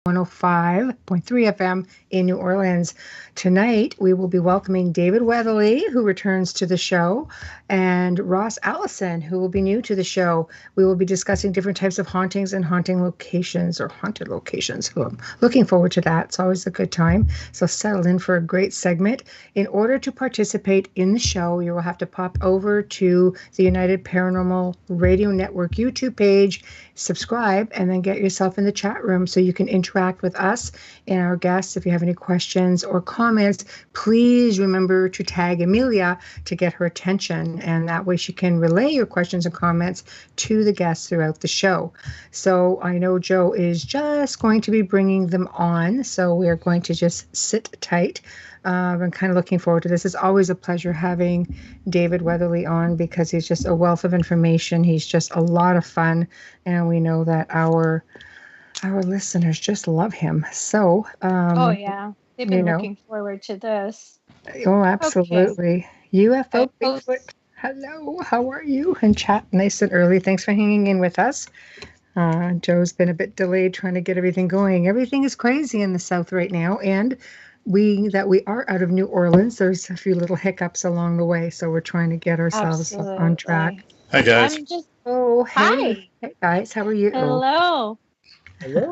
105.3 FM in New Orleans. Tonight, we will be welcoming David Weatherly, who returns to the show, and Ross Allison, who will be new to the show. We will be discussing different types of hauntings and haunting locations or haunted locations. I'm looking forward to that. It's always a good time. So settle in for a great segment. In order to participate in the show, you will have to pop over to the United Paranormal Radio Network YouTube page, subscribe, and then get yourself in the chat room so you can interact with us and our guests. If you have any questions or comments, please remember to tag Amelia to get her attention, and that way she can relay your questions and comments to the guests throughout the show. So I know Joe is just going to be bringing them on, so we're going to just sit tight. I'm kind of looking forward to this. It's always a pleasure having David Weatherly on because he's just a wealth of information. He's just a lot of fun, and we know that our listeners just love him. So, oh yeah, they've been looking forward to this. Oh, absolutely. Okay. UFO Bigfoot. Hello, how are you? And chat nice and early. Thanks for hanging in with us. Joe's been a bit delayed trying to get everything going. Everything is crazy in the South right now, and we are out of New Orleans. There's a few little hiccups along the way, so we're trying to get ourselves on track. Hi guys. Hi. Hey guys, how are you? Hello. Hello.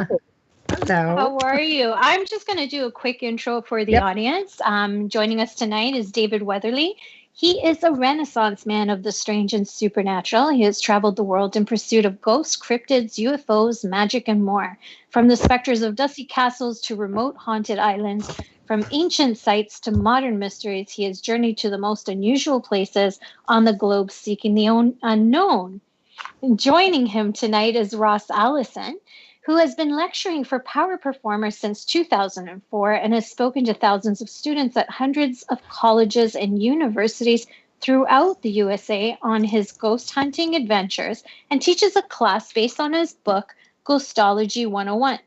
How are you? I'm just going to do a quick intro for the audience. Joining us tonight is David Weatherly. He is a Renaissance man of the strange and supernatural. He has traveled the world in pursuit of ghosts, cryptids, UFOs, magic, and more. From the specters of dusty castles to remote haunted islands, from ancient sites to modern mysteries, he has journeyed to the most unusual places on the globe seeking the unknown. And joining him tonight is Ross Allison, who has been lecturing for power performers since 2004 and has spoken to thousands of students at hundreds of colleges and universities throughout the USA on his ghost hunting adventures and teaches a class based on his book, Ghostology 101.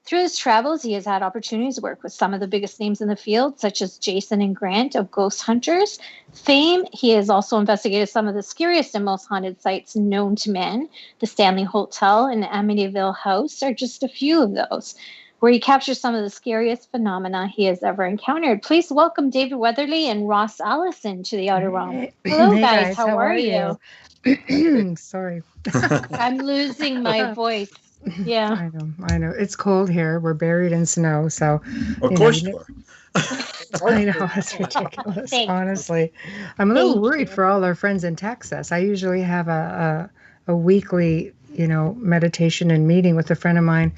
Through his travels, he has had opportunities to work with some of the biggest names in the field, such as Jason and Grant of Ghost Hunters fame. He has also investigated some of the scariest and most haunted sites known to man. The Stanley Hotel and Amityville House are just a few of those, where he captures some of the scariest phenomena he has ever encountered. Please welcome David Weatherly and Ross Allison to the Outer Realm. Hello, hey guys. How are you? Sorry. I'm losing my voice. Yeah. I know. It's cold here. We're buried in snow, so. Of course you are. I know, it's ridiculous, honestly. I'm a little worried for all our friends in Texas. I usually have a weekly, meditation and meeting with a friend of mine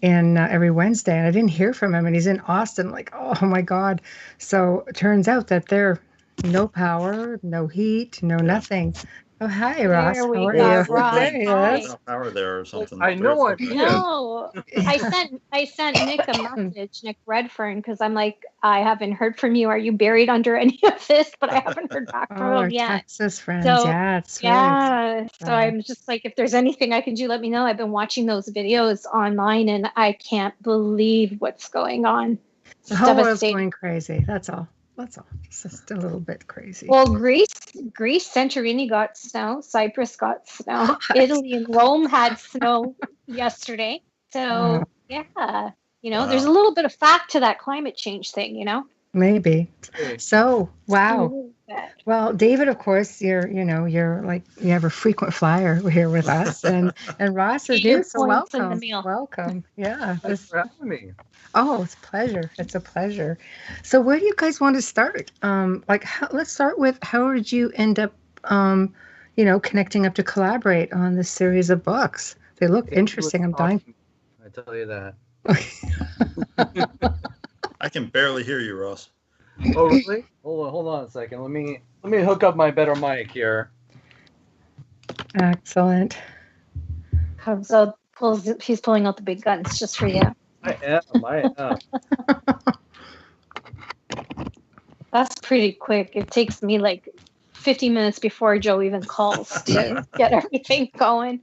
and every Wednesday, and I didn't hear from him, and he's in Austin, like, oh my God. So it turns out that they're no power, no heat, no nothing. Oh, hi, Ross. How are you? There's no power there or something. I know it. No, I sent Nick a message, Nick Redfern, because I'm like, I haven't heard from you. Are you buried under any of this? But I haven't heard back from him yet. Texas friends, so, yeah. So I'm just like, if there's anything I can do, let me know. I've been watching those videos online, and I can't believe what's going on. The whole world's going crazy. That's all. It's just a little bit crazy. Well, Greece, Santorini got snow. Cyprus got snow. Italy and Rome had snow yesterday. So, there's a little bit of fact to that climate change thing, Maybe. So, wow. Well, David, of course, you're like, you have a frequent flyer here with us, and Ross is here, so welcome. Welcome. Yeah. Thanks for having me. Oh, it's a pleasure. It's a pleasure. So where do you guys want to start? Let's start with, how did you end up, connecting up to collaborate on this series of books? They look interesting. I'm dying. I tell you that. I can barely hear you, Ross. Oh, really? Hold on a second. Let me hook up my better mic here. Excellent. So he's pulling out the big guns just for you. I am. That's pretty quick. It takes me like 50 minutes before Joe even calls to get everything going.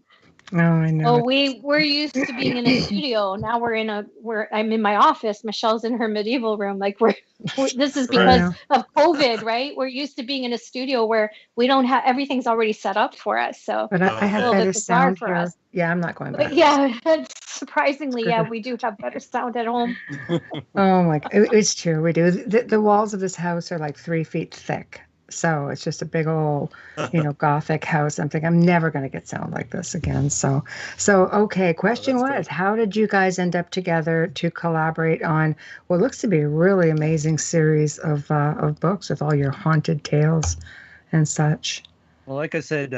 Oh, I know. Well, we're used to being in a studio. Now I'm in my office. Michelle's in her medieval room. Like this is because of COVID, right? We're used to being in a studio where we don't have everything's already set up for us. So but I have a little better bit bizarre sound for here. us. Yeah, I'm not going back. But yeah, surprisingly, yeah, we do have better sound at home. Oh my, it's true. We do. The walls of this house are like 3 feet thick. So it's just a big old, Gothic house. I'm thinking I'm never going to get sound like this again. So okay. Question was, how did you guys end up together to collaborate on what looks to be a really amazing series of books with all your haunted tales and such? Well, like I said,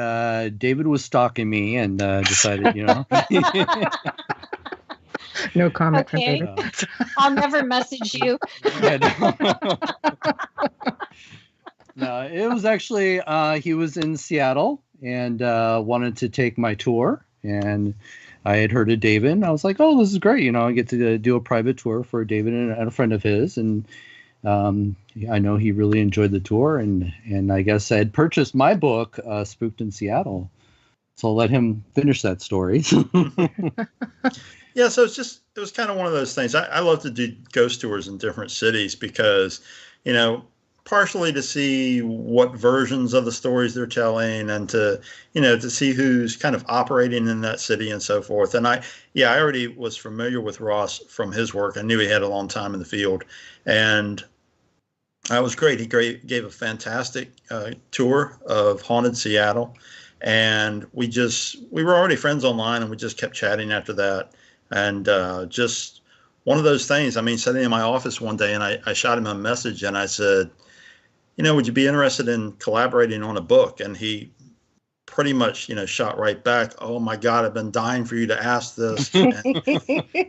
David was stalking me and decided, No comment from Okay. David. I'll never message you. No, it was actually he was in Seattle and wanted to take my tour, and I had heard of David. And I was like, "Oh, this is great! I get to do a private tour for David and a friend of his." And I know he really enjoyed the tour, and I guess I had purchased my book, Spooked in Seattle. So I'll let him finish that story. Yeah, so it was kind of one of those things. I love to do ghost tours in different cities because, partially to see what versions of the stories they're telling and to see who's kind of operating in that city and so forth. And I already was familiar with Ross from his work. I knew he had a long time in the field, and that was great. He gave a fantastic tour of haunted Seattle, and we were already friends online, and we just kept chatting after that. And just one of those things. I mean, sitting in my office one day, and I shot him a message, and I said, would you be interested in collaborating on a book? And he pretty much, shot right back, "Oh my God, I've been dying for you to ask this.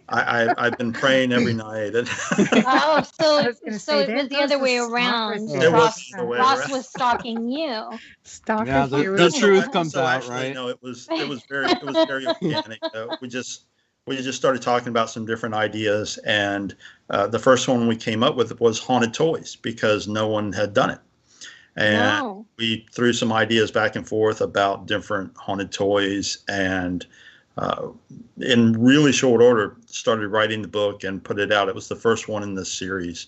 I've been praying every night." Oh, so it was the other way around. Ross was stalking you. Yeah, the truth comes out, actually, right? No, it was very organic. We just started talking about some different ideas, and the first one we came up with was haunted toys because no one had done it. And we threw some ideas back and forth about different haunted toys, and in really short order started writing the book and put it out. It was the first one in this series.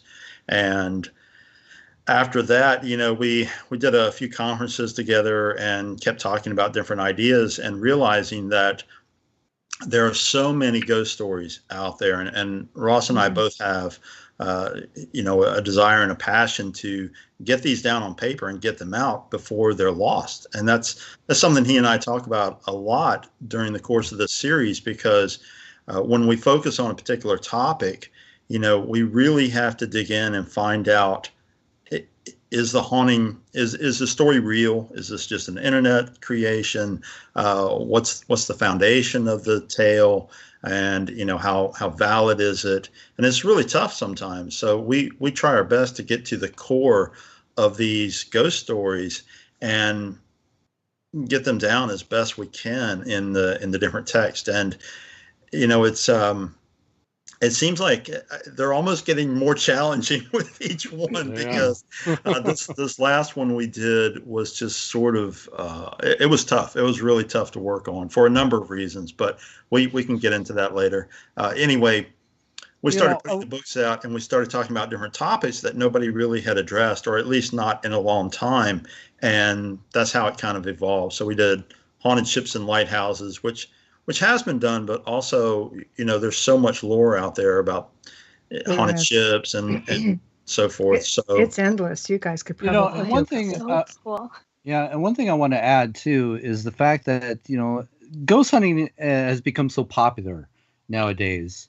And after that, we did a few conferences together and kept talking about different ideas and realizing that there are so many ghost stories out there, and Ross and I both have, a desire and a passion to get these down on paper and get them out before they're lost. And that's something he and I talk about a lot during the course of this series, because when we focus on a particular topic, we really have to dig in and find out, is the haunting, is the story real? Is this just an internet creation? What's the foundation of the tale? And how valid is it? And it's really tough sometimes. So we try our best to get to the core of these ghost stories and get them down as best we can in the different text. And it seems like they're almost getting more challenging with each one, because this last one we did was just sort of, it was tough. It was really tough to work on for a number of reasons, but we can get into that later. Anyway, we started putting the books out, and we started talking about different topics that nobody really had addressed, or at least not in a long time. And that's how it kind of evolved. So we did haunted ships and lighthouses, which has been done, but also, there's so much lore out there about haunted ships and so forth. So it's endless. You guys could probably. And one thing, and one thing I want to add too is the fact that ghost hunting has become so popular nowadays,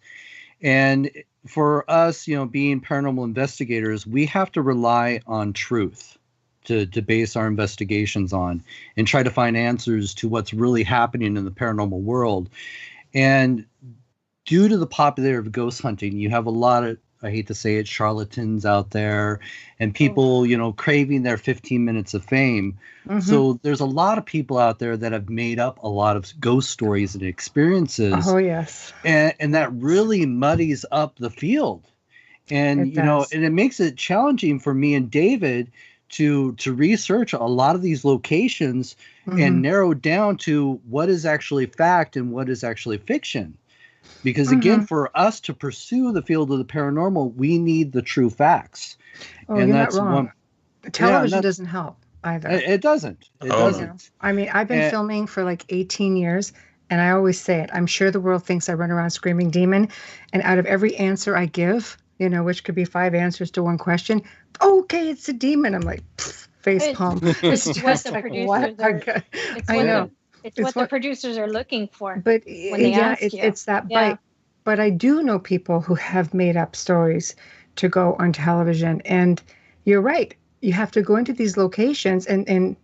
and for us, being paranormal investigators, we have to rely on truth to base our investigations on and try to find answers to what's really happening in the paranormal world. And due to the popularity of ghost hunting, you have a lot of, I hate to say it, charlatans out there and people, craving their 15 minutes of fame. Mm-hmm. So there's a lot of people out there that have made up a lot of ghost stories and experiences. Oh, yes. And that really muddies up the field. And, and it makes it challenging for me and David to research a lot of these locations and narrow down to what is actually fact and what is actually fiction. Because again, for us to pursue the field of the paranormal, we need the true facts. Oh, and that's not wrong. Television doesn't help either. It doesn't. It doesn't. I mean, I've been filming for like 18 years, and I always say it. I'm sure the world thinks I run around screaming demon, and out of every answer I give, which could be 5 answers to one question, okay, it's a demon. I'm like, face palm. It's just what the producers are. I know. It's what the producers are looking for. But it's that bite. But I do know people who have made up stories to go on television, and you're right. You have to go into these locations, and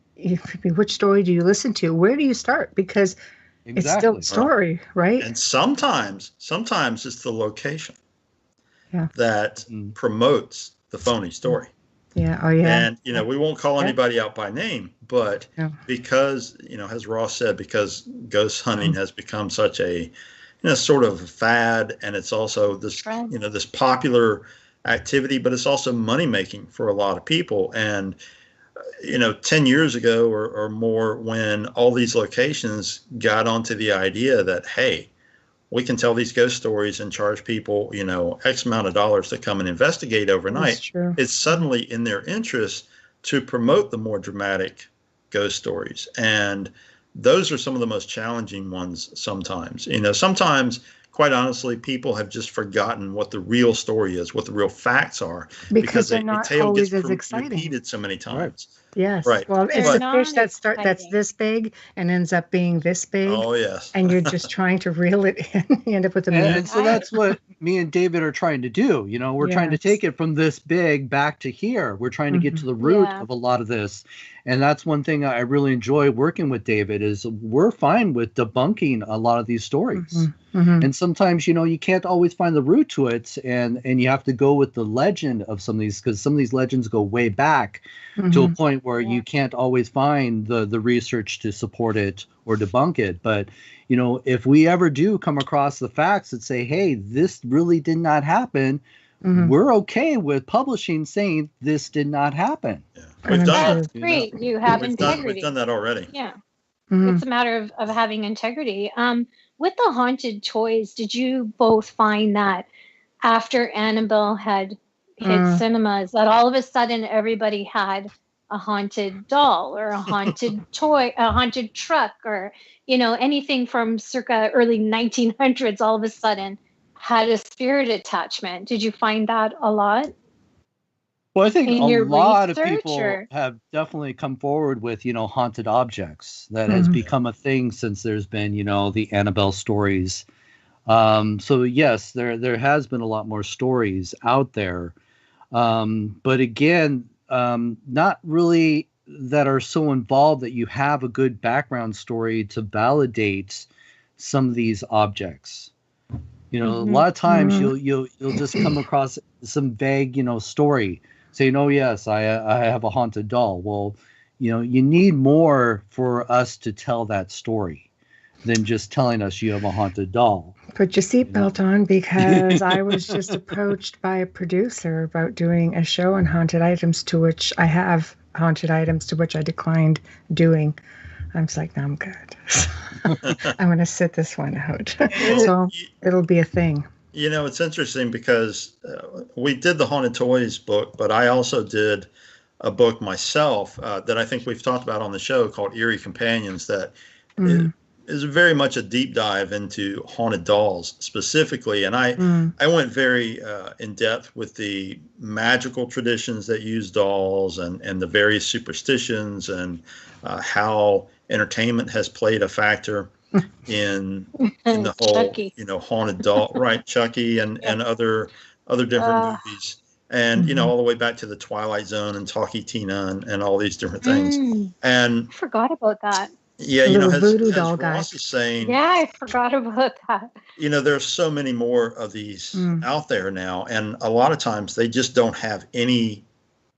which story do you listen to? Where do you start? Because it's still a story, right? And sometimes it's the location that promotes the phony story. Yeah. Oh, yeah. And, we won't call anybody out by name, but because, as Ross said, because ghost hunting has become such a, sort of fad, and it's also this, this popular activity, but it's also money making for a lot of people. And, 10 years ago or more, when all these locations got onto the idea that, hey, we can tell these ghost stories and charge people, X amount of dollars to come and investigate overnight. It's suddenly in their interest to promote the more dramatic ghost stories. And those are some of the most challenging ones sometimes. Sometimes, quite honestly, people have just forgotten what the real story is, what the real facts are. Because they're not always as exciting. Repeated so many times. Right. Yes. Right. Well, it's a fish that's this big and ends up being this big. Oh, yes. And you're just trying to reel it in. You end up with a meat. And so that's what me and David are trying to do. We're trying to take it from this big back to here. We're trying to get to the root of a lot of this. And that's one thing I really enjoy working with David is we're fine with debunking a lot of these stories. And sometimes, you can't always find the root to it. And you have to go with the legend of some of these, because some of these legends go way back to a point where you can't always find the research to support it or debunk it. But, if we ever do come across the facts that say, hey, this really did not happen, we're okay with publishing saying this did not happen. Yeah. We've done That's great. You have integrity. We've done that already. Yeah. It's a matter of having integrity. With the haunted toys, did you both find that after Annabelle had hit cinemas, that all of a sudden everybody had a haunted doll or a haunted toy, a haunted truck, or, anything from circa early 1900s all of a sudden had a spirit attachment? Did you find that a lot? Well, I think a lot of people have definitely come forward with, haunted objects. That has become a thing since there's been, the Annabelle stories. So yes, there has been a lot more stories out there. But again, not really that are so involved that you have a good background story to validate some of these objects. A lot of times you'll just come across some vague, story saying, oh yes, I have a haunted doll. Well, you need more for us to tell that story than just telling us you have a haunted doll. Put your seatbelt on, because I was just approached by a producer about doing a show on haunted items, to which I have haunted items, to which I declined doing. I'm just like, no, I'm good. I'm going to sit this one out. So it'll be a thing. It's interesting because we did the Haunted Toys book, but I also did a book myself that I think we've talked about on the show called Eerie Companions, that is very much a deep dive into haunted dolls specifically. And I went very in depth with the magical traditions that use dolls and the various superstitions and how entertainment has played a factor in the whole Chucky. Haunted doll, right? Chucky and other different movies, and all the way back to the Twilight Zone and Talkie Tina and all these different things. And I forgot about that. Yeah, as Ross guys. is saying, I forgot about that. There's so many more of these out there now, and a lot of times they just don't have any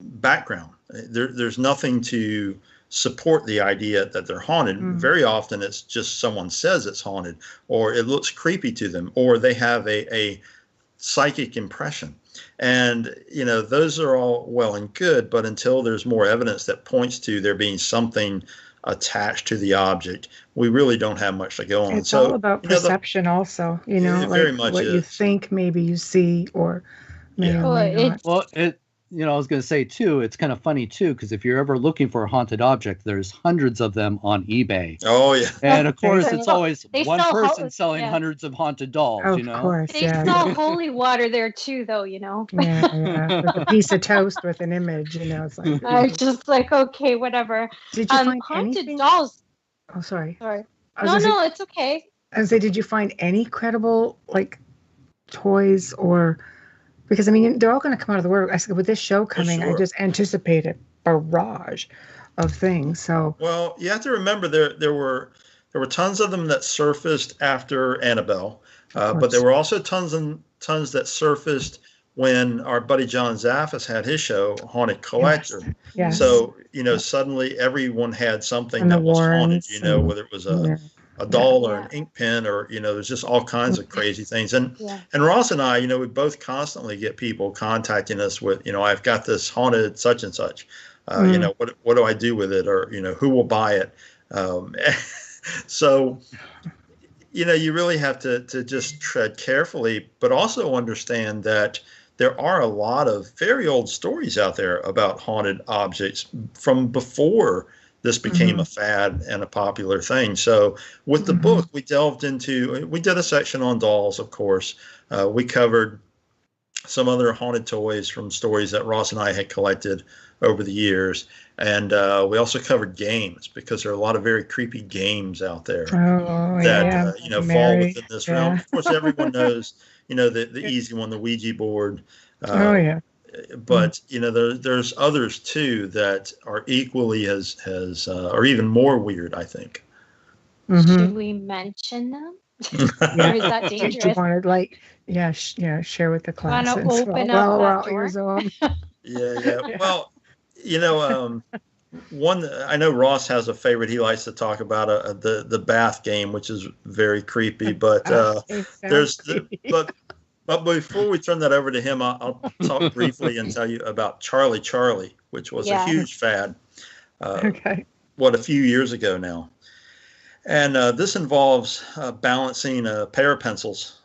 background. There's nothing to support the idea that they're haunted. Very often it's just someone says it's haunted, or it looks creepy to them, or they have a psychic impression. And, those are all well and good, but until there's more evidence that points to there being something attached to the object, we really don't have much to go on. It's all about perception also, it like very much what you think maybe you see or may or may not. Well, I was going to say too, it's kind of funny too, because if you're ever looking for a haunted object, there's hundreds of them on eBay. Oh yeah. And of course, it's always one person selling hundreds of haunted dolls. Of course, they sell holy water there too, though. Yeah. With a piece of toast with an image. It's like I just like, okay, whatever. Did you find haunted anything? dolls? Oh, sorry. No, it's okay. I was say, did you find any credible toys or? Because they're all going to come out of the woodwork. I said, with this show coming, I just anticipate a barrage of things. So, well, you have to remember there were tons of them that surfaced after Annabelle, but there were also tons and tons that surfaced when our buddy John Zaffis had his show, Haunted Collector. Yes. So suddenly everyone had something that was haunted. Whether it was a doll or an ink pen, or there's just all kinds of crazy things. And Ross and I, we both constantly get people contacting us with, I've got this haunted such and such. What do I do with it, or who will buy it? So you really have to just tread carefully, but also understand that there are a lot of very old stories out there about haunted objects from before this became a fad and a popular thing. So with the book, we did a section on dolls, of course. We covered some other haunted toys from stories that Ross and I had collected over the years. And we also covered games, because there are a lot of very creepy games out there that, fall within this realm. Of course, everyone knows, the easy one, the Ouija board. But there's others too that are equally as or even more weird, I think. Should we mention them? Or is that dangerous? You wanted share with the class. Want to open up that door? Yeah. Well, one, I know Ross has a favorite. He likes to talk about the bath game, which is very creepy. But But before we turn that over to him, I'll talk briefly and tell you about Charlie, which was a huge fad. A few years ago now. And this involves balancing a pair of pencils,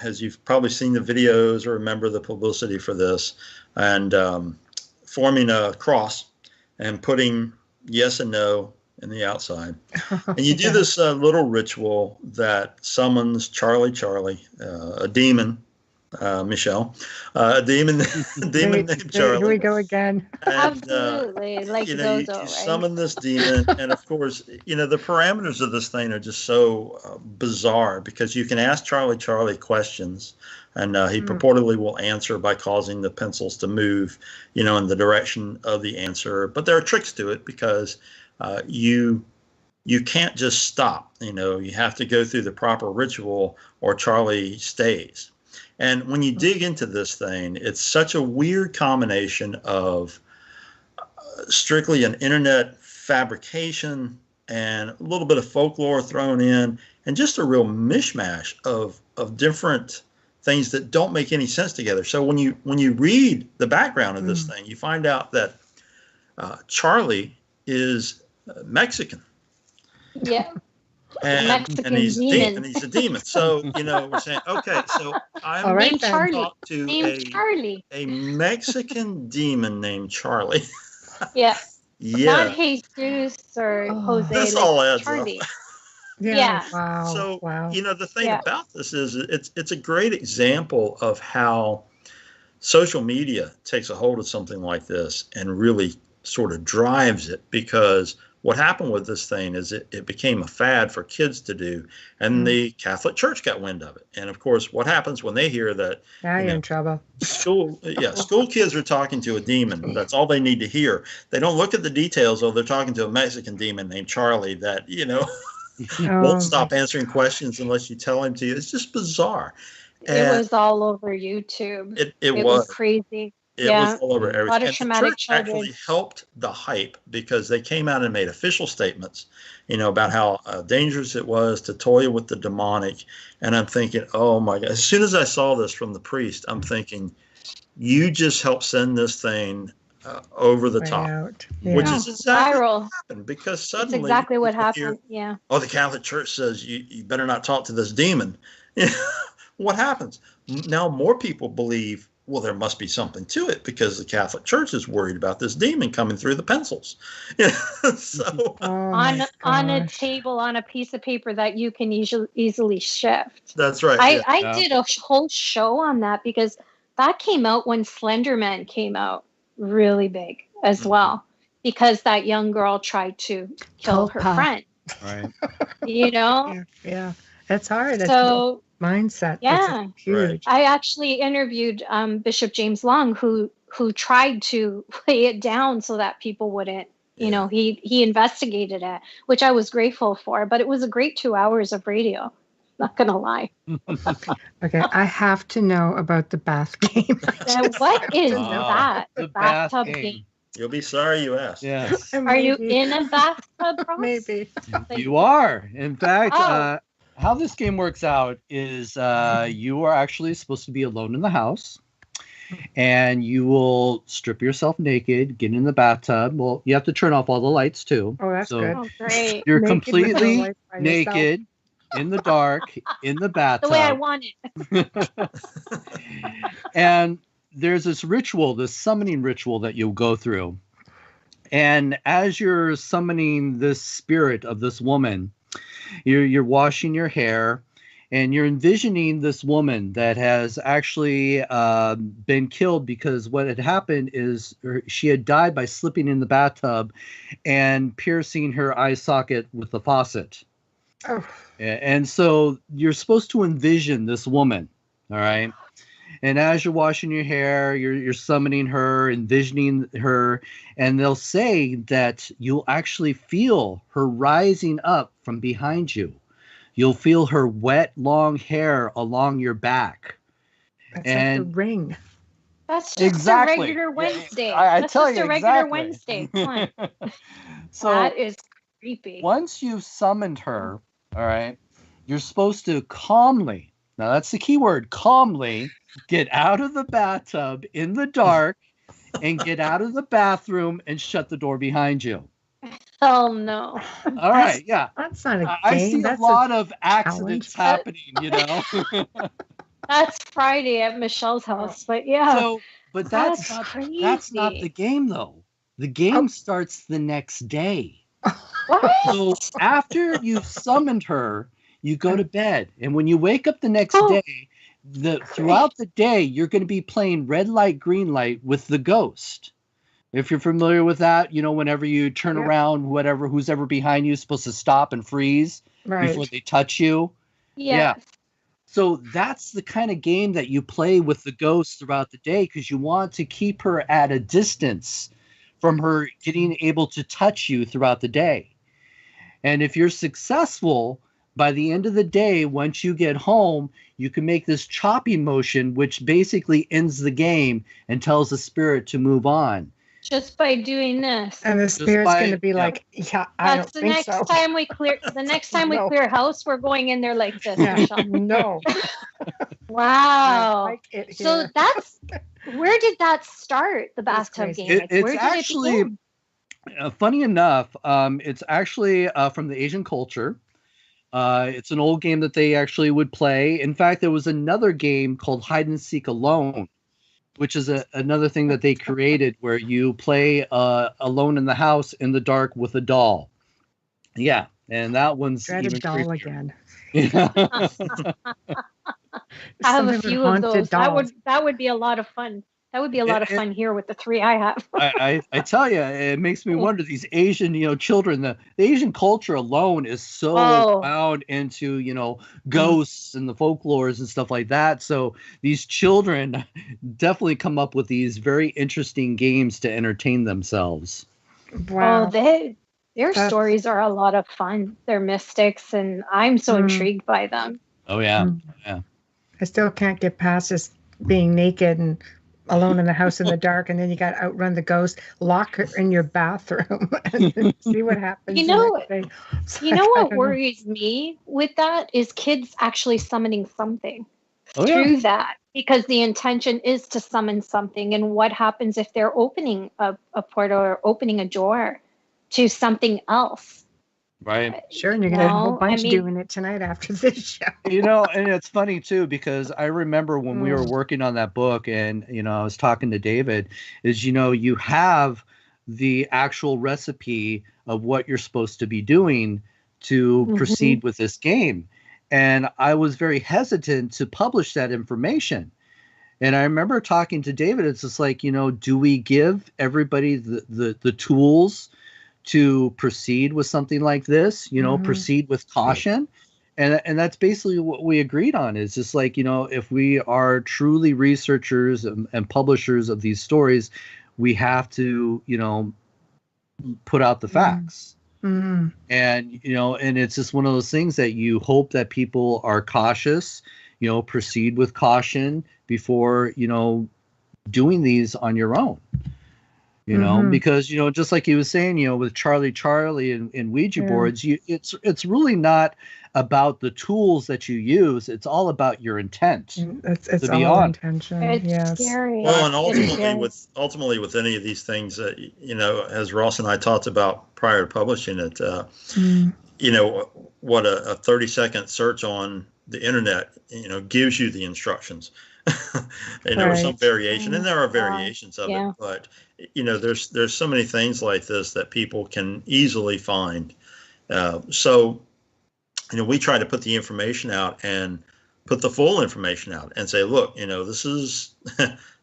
as you've probably seen the videos or remember the publicity for this, and forming a cross and putting yes and no in the outside. And you do this little ritual that summons Charlie, a demon. Michelle, a demon named Charlie. Here we go again. And, absolutely, you summon this demon, and of course, the parameters of this thing are just so bizarre, because you can ask Charlie questions, and he purportedly will answer by causing the pencils to move, in the direction of the answer. But there are tricks to it, because you can't just stop. You have to go through the proper ritual, or Charlie stays. And when you dig into this thing, it's such a weird combination of strictly an internet fabrication and a little bit of folklore thrown in, and just a real mishmash of different things that don't make any sense together. So when you read the background of this thing, you find out that Charlie is Mexican. Yeah. And he's a demon. So, we're saying, okay, so I'm going to talk to a Mexican demon named Charlie. Yeah. Not Jesus or Jose. This all adds Charlie. up. Yeah. Wow. So, wow. The thing about this is it's a great example of how social media takes a hold of something like this and really sort of drives it, because what happened with this thing is it became a fad for kids to do, and the Catholic Church got wind of it. And of course, what happens when they hear that? Now you're in trouble. School kids are talking to a demon. That's all they need to hear. They don't look at the details. Oh, they're talking to a Mexican demon named Charlie that won't stop answering questions unless you tell him to. It's just bizarre. It was all over YouTube. It was crazy. It was all over everything. A lot of and traumatic the church actually helped the hype, because they came out and made official statements, about how dangerous it was to toy with the demonic. And I'm thinking, oh my God, as soon as I saw this from the priest, I'm thinking, you just helped send this thing over the top, which is exactly what happened, because suddenly it's exactly what happened. Yeah. Oh, the Catholic Church says you better not talk to this demon. What happens? Now more people believe, well, there must be something to it, because the Catholic Church is worried about this demon coming through the pencils. So on a table, on a piece of paper that you can easily shift. That's right. I did a whole show on that, because that came out when Slender Man came out really big as well, because that young girl tried to kill her friend. Right. You know? Yeah. That's hard. So mindset. Yeah. Huge. Right. I actually interviewed Bishop James Long, who tried to play it down so that people wouldn't, you know, he investigated it, which I was grateful for, but it was a great 2 hours of radio. Not gonna lie. Okay, I have to know about the bath game. What is that? The bathtub bath game. You'll be sorry you asked. Yes. Are you in a bathtub, Ross? Maybe. You are. In fact, how this game works out is you are actually supposed to be alone in the house, and you will strip yourself naked, get in the bathtub. Well, you have to turn off all the lights too. Oh, that's good. Oh, great. You're Naked completely naked naked in the dark in the bathtub. The way I want it. And there's this ritual, this summoning ritual that you'll go through. And as you're summoning this spirit of this woman, you're washing your hair, and you're envisioning this woman that has actually been killed, because what had happened is she had died by slipping in the bathtub and piercing her eye socket with the faucet. Oh. And so you're supposed to envision this woman, all right? And as you're washing your hair, you're summoning her, envisioning her, and they'll say that you'll actually feel her rising up from behind you. You'll feel her wet, long hair along your back. That's like the Ring. That's just a regular Wednesday. That's just a regular Wednesday. Come on. So that is creepy. Once you've summoned her, all right, you're supposed to calmly, now that's the key word, calmly get out of the bathtub in the dark and get out of the bathroom and shut the door behind you. Oh, no. All right, yeah. That's not a game. I see that's a lot of accidents happening, you know. That's Friday at Michelle's house, but yeah. So, but that's not the game, though. The game starts the next day. What? So after you've summoned her, you go to bed, and when you wake up the next day, throughout the day you're going to be playing red light, green light with the ghost. If you're familiar with that, you know, whenever you turn around, who's ever behind you is supposed to stop and freeze before they touch you. Yes. Yeah. So that's the kind of game that you play with the ghost throughout the day, because you want to keep her at a distance from her getting able to touch you throughout the day. And if you're successful, by the end of the day, once you get home, you can make this choppy motion, which basically ends the game and tells the spirit to move on. Just by doing this. And the spirit's going to be like, yeah, I don't think so. The next time we clear house, we're going in there like this. Yeah. No. Wow. Like so where did that start, the bathtub game? It's actually, funny enough, it's actually from the Asian culture. It's an old game that they actually would play. In fact, there was another game called Hide and Seek Alone, which is another thing that they created, where you play alone in the house in the dark with a doll. Yeah, and that one's even doll creepier. again. Yeah. I have a few of those. Dolls. That would be a lot of fun. That would be a lot of fun here with the 3 I have. I tell you, it makes me wonder, these Asian, children, the Asian culture alone is so bound into, ghosts and the folklores and stuff like that. So these children definitely come up with these very interesting games to entertain themselves. Wow. Oh, their stories are a lot of fun. They're mystics, and I'm so intrigued by them. Oh, yeah. Yeah. I still can't get past just being naked and alone in the house in the dark, and then you got to outrun the ghost, lock her in your bathroom, and see what happens. You know what worries me with that is kids actually summoning something. through that, because the intention is to summon something. And what happens if they're opening a portal or opening a door to something else? Right. Sure, and you're going to have a whole bunch doing it tonight after this show. And it's funny too, because I remember when we were working on that book, and I was talking to David, is you have the actual recipe of what you're supposed to be doing to proceed with this game. And I was very hesitant to publish that information. And I remember talking to David, it's just like, do we give everybody the tools to proceed with something like this, proceed with caution. And that's basically what we agreed on, is just like, if we are truly researchers and publishers of these stories, we have to, put out the facts. And, and it's just one of those things that you hope that people are cautious, proceed with caution before, doing these on your own. Because, just like he was saying, with Charlie and Ouija boards, it's really not about the tools that you use. It's all about your intent. It's all intention. It's scary. Well, and ultimately with any of these things, as Ross and I talked about prior to publishing it, what a 30-second search on the internet, gives you the instructions. Or some variation, and there are variations of it, but there's so many things like this that people can easily find. So we try to put the information out and put the full information out and say, look, this is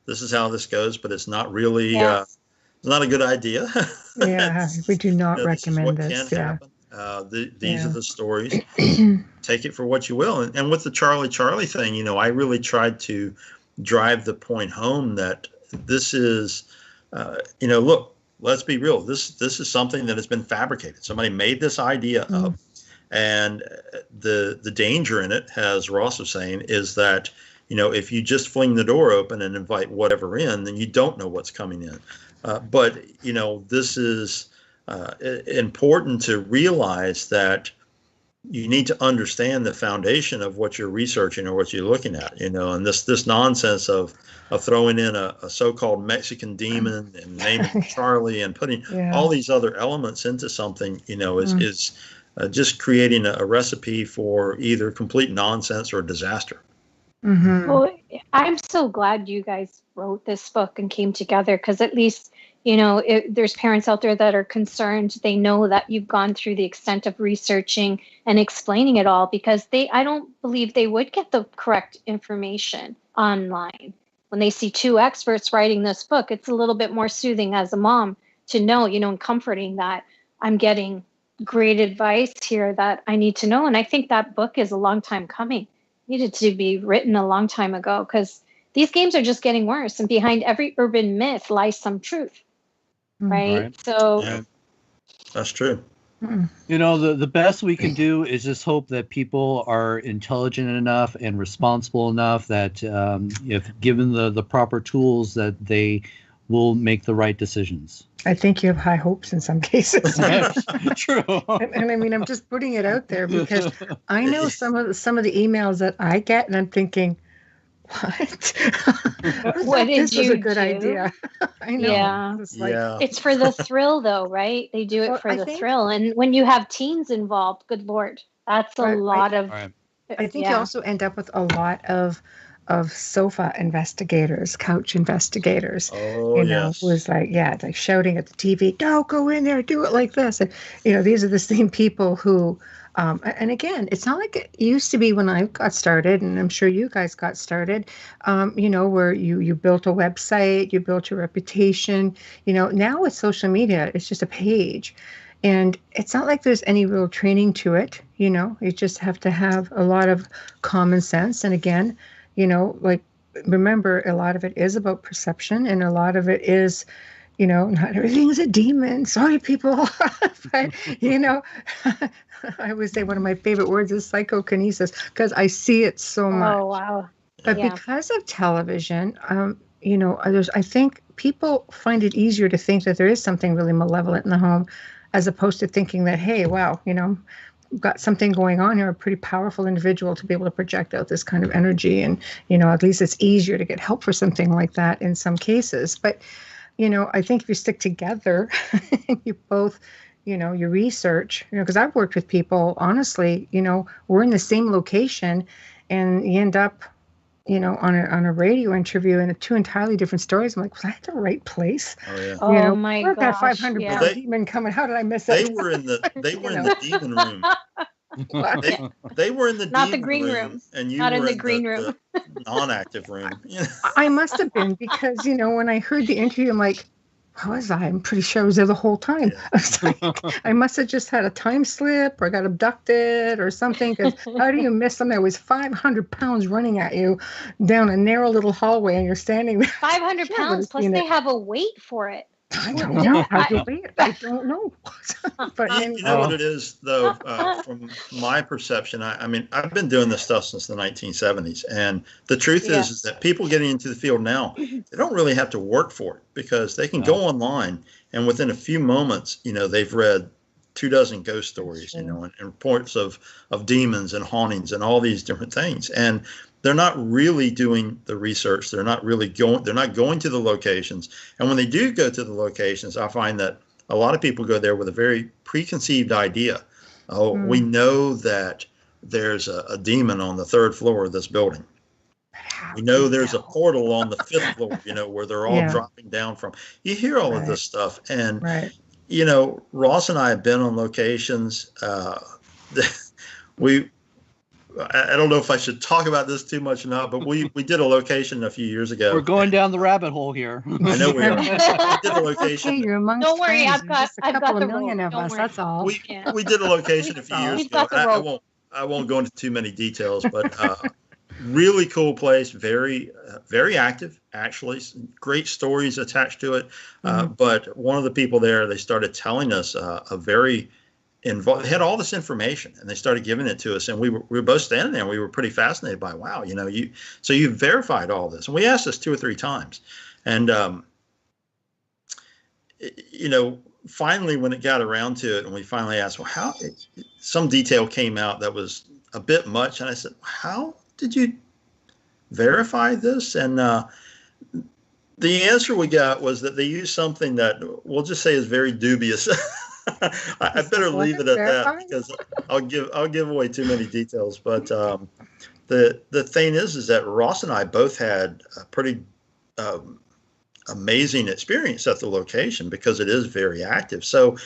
this is how this goes, but it's not really it's not a good idea. We do not recommend this. These are the stories. Take it for what you will. And with the Charlie thing, I really tried to drive the point home that this is, look, let's be real. This is something that has been fabricated. Somebody made this idea up. And the danger in it, as Ross was saying, is that, if you just fling the door open and invite whatever in, then you don't know what's coming in. But this is important to realize that you need to understand the foundation of what you're researching or what you're looking at, and this nonsense of throwing in a so-called Mexican demon and naming Charlie and putting all these other elements into something, is just creating a recipe for either complete nonsense or disaster. Well, I'm so glad you guys wrote this book and came together, because at least, there's parents out there that are concerned. They know that you've gone through the extent of researching and explaining it all, because I don't believe they would get the correct information online. When they see two experts writing this book, it's a little bit more soothing as a mom to know, and comforting that I'm getting great advice here that I need to know. And I think that book is a long time coming. It needed to be written a long time ago, because these games are just getting worse. And behind every urban myth lies some truth. Right. So that's true. The best we can do is just hope that people are intelligent enough and responsible enough that if given the proper tools, that they will make the right decisions. I think you have high hopes in some cases. True. And I mean, I'm just putting it out there because I know some of the emails that I get, and I'm thinking, what? What did this you was a good do? idea. I know. Yeah. It's for the thrill, though, right? They do it for the thrill. And when you have teens involved, good Lord, that's a lot of. I think you also end up with a lot of sofa investigators, couch investigators. Who's like shouting at the TV, "Don't go in there, do it like this." And these are the same people who. And again, it's not like it used to be when I got started, and I'm sure you guys got started, where you built a website, you built your reputation. Now with social media, it's just a page. And it's not like there's any real training to it. You just have to have a lot of common sense. And again, remember, a lot of it is about perception, and a lot of it is, not everything's a demon. Sorry, people. But, I always say one of my favorite words is psychokinesis, because I see it so much. Oh, wow. But because of television, I think people find it easier to think that there is something really malevolent in the home, as opposed to thinking that, hey, wow, got something going on here, a pretty powerful individual to be able to project out this kind of energy. And, at least it's easier to get help for something like that in some cases. But, I think if you stick together, you both, you research, because I've worked with people, honestly, we're in the same location and you end up, on a radio interview and two entirely different stories. I'm like, was I at the right place? Oh yeah. Oh my gosh. That 500 yeah. pound demon coming. How did I miss it? They were in the demon room. They were in the not demon the green room, and you not were in the green room, the non-active room. I must have been, because when I heard the interview, I'm like, how was I? I'm pretty sure I was there the whole time. Yeah. I was like, I must have just had a time slip or got abducted or something. Because how do you miss something that was 500 pounds running at you down a narrow little hallway and you're standing there? 500 pounds, plus they have a weight for it. I don't know. I don't know. But you know what it is, though, from my perception, I mean, I've been doing this stuff since the 1970s. And the truth is that people getting into the field now, they don't really have to work for it, because they can go online and within a few moments, they've read 24 ghost stories, and reports of demons and hauntings and all these different things. And they're not really doing the research. They're not going to the locations. And when they do go to the locations, I find that a lot of people go there with a very preconceived idea. Oh, we know that there's a demon on the 3rd floor of this building. We know there's a portal on the 5th floor, where they're all dropping down from. You hear all of this stuff. And, Ross and I have been on locations. I don't know if I should talk about this too much or not, but we did a location a few years ago. We're going down the rabbit hole here. I know we are. We did a location. Okay, you're amongst don't worry, friends. I've got a the million rope. of Don't us. worry. That's all. We did a location a few years ago. I won't go into too many details, but really cool place. Very very active, actually. Some great stories attached to it. But one of the people there, they started telling us a very involved. They had all this information, and they started giving it to us, and we were both standing there, and we were pretty fascinated by, wow, you verified all this. And we asked this 2 or 3 times, and finally, when it got around to it, and we finally asked, well, some detail came out that was a bit much, and I said, how did you verify this? And the answer we got was that they used something that we'll just say is very dubious. I better leave it at that, because I'll give away too many details. But the thing is that Ross and I both had a pretty amazing experience at the location, because it is very active. So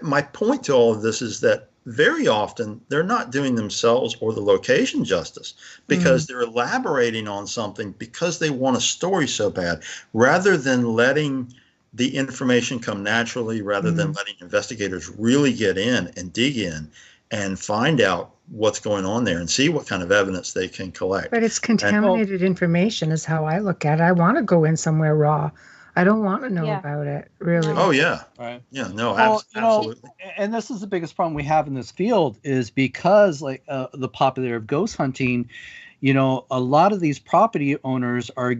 my point to all of this is that very often they're not doing themselves or the location justice, because they're elaborating on something because they want a story so bad, rather than letting the information come naturally, rather than letting investigators really get in and dig in and find out what's going on there and see what kind of evidence they can collect. But it's contaminated information is how I look at it. I want to go in somewhere raw. I don't want to know about it, really. Oh, yeah. Right. Yeah, no, absolutely. And this is the biggest problem we have in this field, is because the popularity of ghost hunting, a lot of these property owners are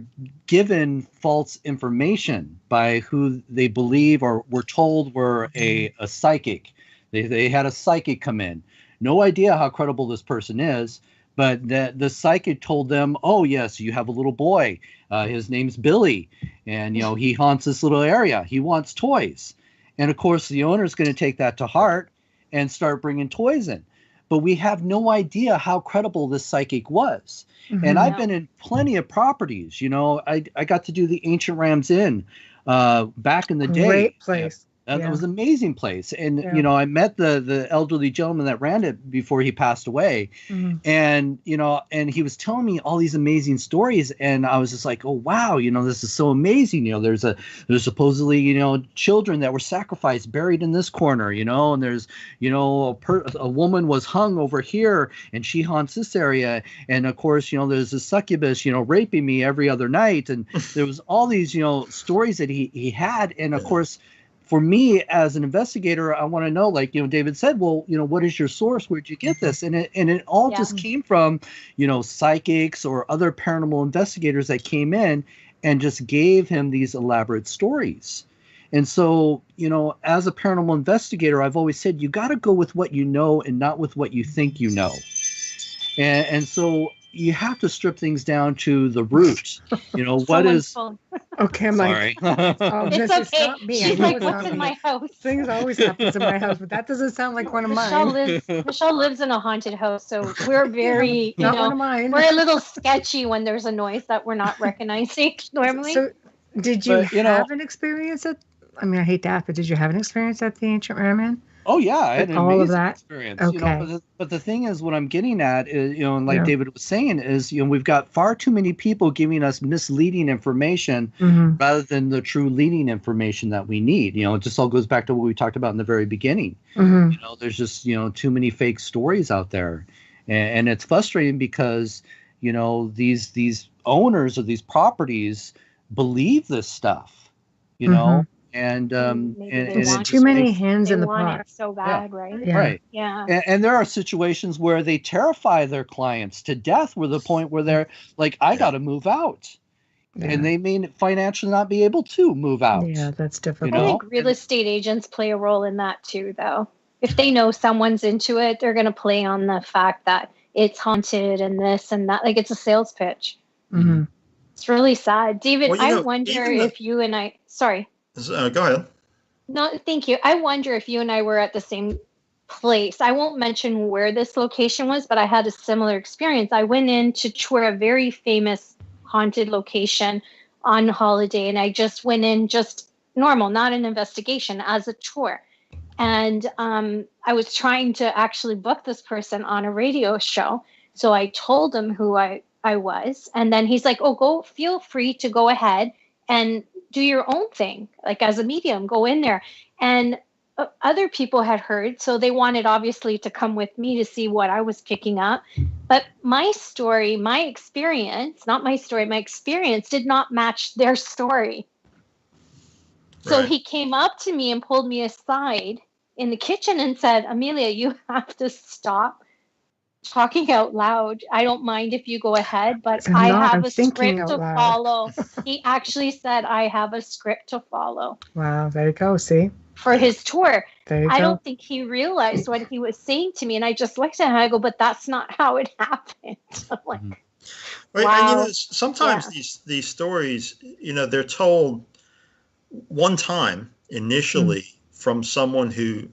given false information by who they believe or were told were a psychic. They had a psychic come in. No idea how credible this person is, but the psychic told them, oh, yes, you have a little boy. His name's Billy, and, he haunts this little area. He wants toys. And, of course, the owner is going to take that to heart and start bringing toys in. But we have no idea how credible this psychic was. And I've been in plenty of properties. I got to do the Ancient Rams Inn back in the day. Great place. It was an amazing place. And, I met the elderly gentleman that ran it before he passed away. And, and he was telling me all these amazing stories. And I was just like, oh, wow, this is so amazing. There's supposedly, children that were sacrificed, buried in this corner, and there's, a woman was hung over here and she haunts this area. And of course, there's a succubus, raping me every other night. And there was all these, stories that he had. And of course, for me as an investigator, I want to know, like, David said, well, what is your source? Where'd you get this? And it all just came from, psychics or other paranormal investigators that came in and just gave him these elaborate stories. And so, as a paranormal investigator, I've always said you got to go with what you know and not with what you think you know. And so you have to strip things down to the root. What is... Okay, I'm sorry. It's okay. It's not me. She's like, what's in my house? Things always happens in my house, but that doesn't sound like one of mine. Michelle lives in a haunted house, so we're very, not one of mine. We're a little sketchy when there's a noise that we're not recognizing normally. So did you have an experience at, I mean, I hate that, but did you have an experience at the Ancient Merman? Oh yeah, I had an all of amazing that experience. Okay. But the thing is, what I'm getting at is, like David was saying, is we've got far too many people giving us misleading information rather than the true leading information that we need. It just all goes back to what we talked about in the very beginning. There's just too many fake stories out there, and it's frustrating because these owners of these properties believe this stuff. And there's too many hands in the pot. It so bad, right? Yeah. Right. Yeah. And there are situations where they terrify their clients to death, where the point where they're like, I got to move out. Yeah. And they may financially not be able to move out. Yeah, that's difficult. I think real estate agents play a role in that too, though. If they know someone's into it, they're going to play on the fact that it's haunted and this and that. Like, it's a sales pitch. It's really sad. David, I wonder if you and I... Sorry. Go ahead. No, thank you. I wonder if you and I were at the same place. I won't mention where this location was, but I had a similar experience. I went in to tour a very famous haunted location on holiday, and I just went in just normal, not an investigation, as a tour. And I was trying to actually book this person on a radio show. So I told him who I was. And then he's like, feel free to go ahead and do your own thing, like as a medium, go in there. And other people had heard, so they wanted obviously to come with me to see what I was picking up. But my story, my experience did not match their story. So he came up to me and pulled me aside in the kitchen and said, Amelia, you have to stop talking out loud. I don't mind if you go ahead, but I have a script to follow. He actually said, I have a script to follow. Wow, there you go. See? For his tour. I don't think he realized what he was saying to me. And I just looked at him and I go, but that's not how it happened. I'm like, wow. And, sometimes these stories, they're told one time initially from someone who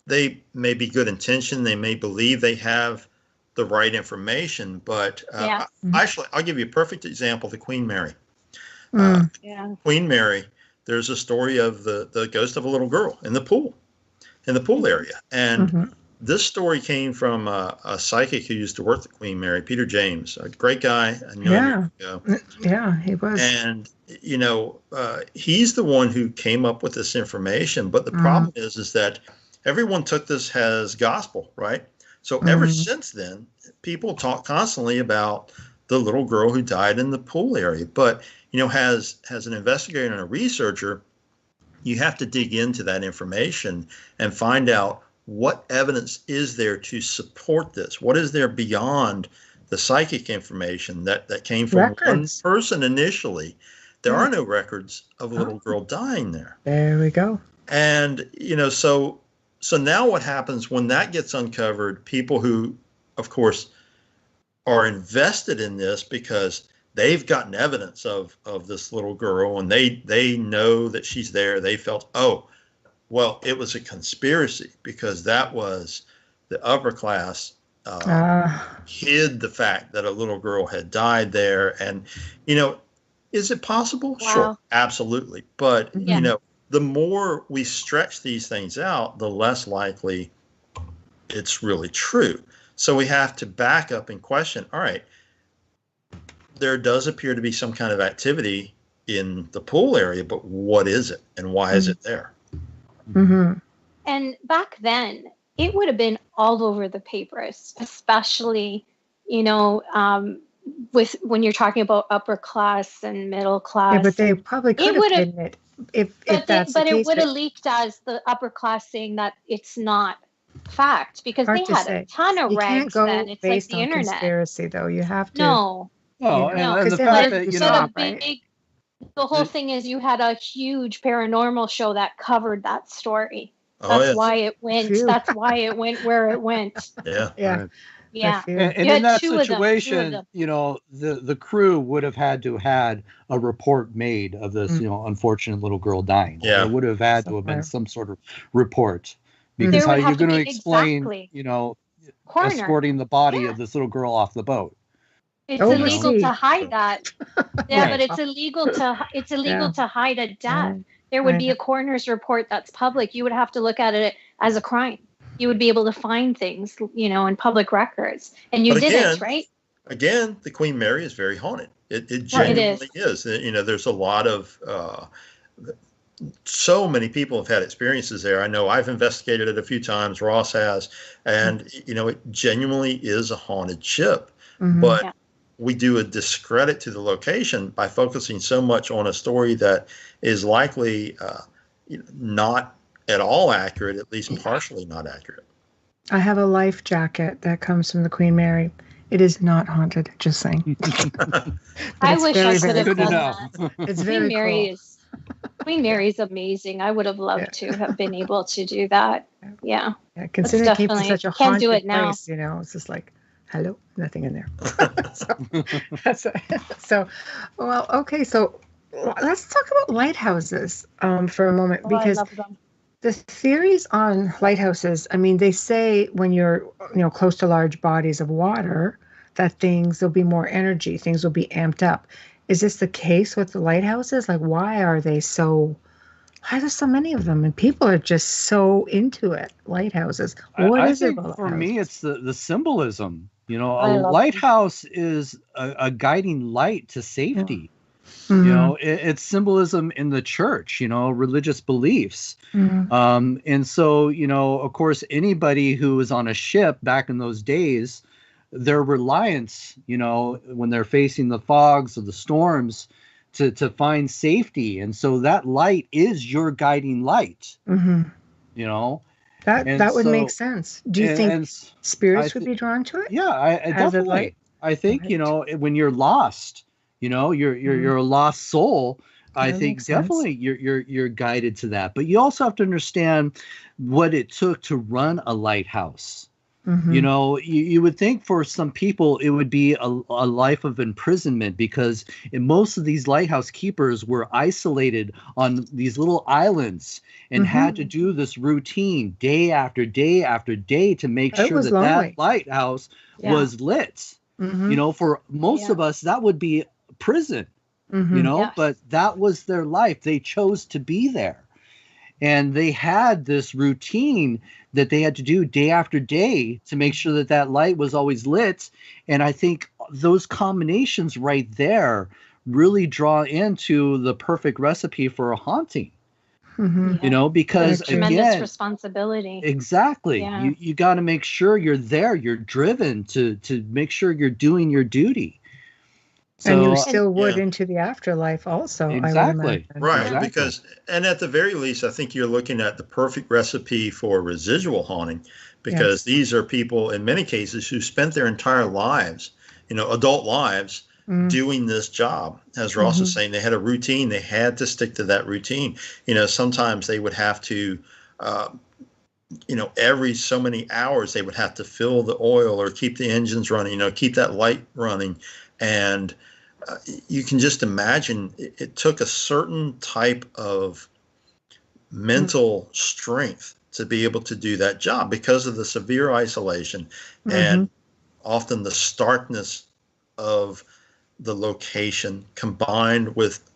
they may be good intention. They may believe they have the right information, but actually, I'll give you a perfect example, the Queen Mary. Queen Mary, there's a story of the ghost of a little girl in the pool area. And this story came from a psychic who used to work at Queen Mary, Peter James, a great guy. I knew him years ago. Yeah, he was. And, he's the one who came up with this information. But the problem is that everyone took this as gospel, right? So ever since then, people talk constantly about the little girl who died in the pool area. But, as an investigator and a researcher, you have to dig into that information and find out what evidence is there to support this. What is there beyond the psychic information that came from one person initially? There are no records of a little girl dying there. There we go. And, so now what happens when that gets uncovered, people who, of course, are invested in this because they've gotten evidence of this little girl and they know that she's there. They felt, it was a conspiracy because that was the upper class hid the fact that a little girl had died there. And, is it possible? Wow. Sure, absolutely. But, the more we stretch these things out, the less likely it's really true. So we have to back up and question, all right, there does appear to be some kind of activity in the pool area, but what is it and why is it there? And back then, it would have been all over the papers, especially, with when you're talking about upper class and middle class. Yeah, but they probably could have hidden it. But it would have leaked as the upper class saying that it's not fact because they had a ton of rags then. It's like the internet. Conspiracy, though. You have to. No. And the fact that The whole thing is you had a huge paranormal show that covered that story. Oh, That's yeah. why it went. Phew. That's why it went where it went. Yeah. Yeah. Right. Yeah. And You in had that two of them, situation, you know, the crew would have had to had a report made of this, you know, unfortunate little girl dying. Yeah. There would have had to have been some sort of report, because There how would are you have to going to be explain, exactly. you know, Coroner. escorting the body Yeah. of this little girl off the boat? It's Oh, illegal see. to hide that. Yeah, Right. but it's illegal to hide a death. There would be a coroner's report that's public. You would have to look at it as a crime. You would be able to find things, you know, in public records, and you didn't, right? Again, the Queen Mary is very haunted. It genuinely is. You know, there's a lot of so many people have had experiences there. I know I've investigated it a few times. Ross has, and you know, it genuinely is a haunted ship. But we do a discredit to the location by focusing so much on a story that is likely not at all accurate, at least partially not accurate. I have a life jacket that comes from the Queen Mary. It is not haunted, just saying. I wish I could have done that. It's very cool. Queen Mary is amazing. I would have loved to have been able to do that. Yeah. Considering it came from such a haunted do it now. place, you know, it's just like, hello, nothing in there. So, well, okay. So let's talk about lighthouses for a moment, because I love them. The theories on lighthouses, I mean, they say when you're, you know, close to large bodies of water, that there'll be more energy, things will be amped up. Is this the case with the lighthouses? Like, why are there so many of them? And people are just so into it, lighthouses. What is it about for me, it's the symbolism. You know, I a love lighthouse is a guiding light to safety. Mm-hmm. You know, it's symbolism in the church, you know, religious beliefs. Mm-hmm. And so, you know, of course, anybody who was on a ship back in those days, their reliance, you know, when they're facing the fogs or the storms, to find safety. And so that light is your guiding light, Mm-hmm. you know. That would make sense. Do you think spirits would be drawn to it? Yeah, I definitely. I think, you know, when you're lost, you know, you're a lost soul. I think definitely you're guided to that. But you also have to understand what it took to run a lighthouse. Mm-hmm. You know, you would think for some people it would be a life of imprisonment, because most of these lighthouse keepers were isolated on these little islands and had to do this routine day after day after day to make sure that lighthouse was lit. Mm-hmm. You know, for most of us, that would be prison, you know, but that was their life. They chose to be there. And they had this routine that they had to do day after day to make sure that that light was always lit. And I think those combinations right there really draw into the perfect recipe for a haunting. Mm-hmm. You know, because tremendous responsibility. Exactly. Yeah. You got to make sure you're there. You're driven to make sure you're doing your duty. So, and you still would into the afterlife also. Exactly. Right. Exactly. Because, and at the very least, I think you're looking at the perfect recipe for residual haunting, because these are people in many cases who spent their entire lives, you know, adult lives, doing this job. As Ross was saying, they had a routine. They had to stick to that routine. You know, sometimes they would have to, you know, every so many hours they would have to fill the oil or keep the engines running, you know, keep that light running. And you can just imagine it took a certain type of mental strength to be able to do that job, because of the severe isolation and often the starkness of the location, combined with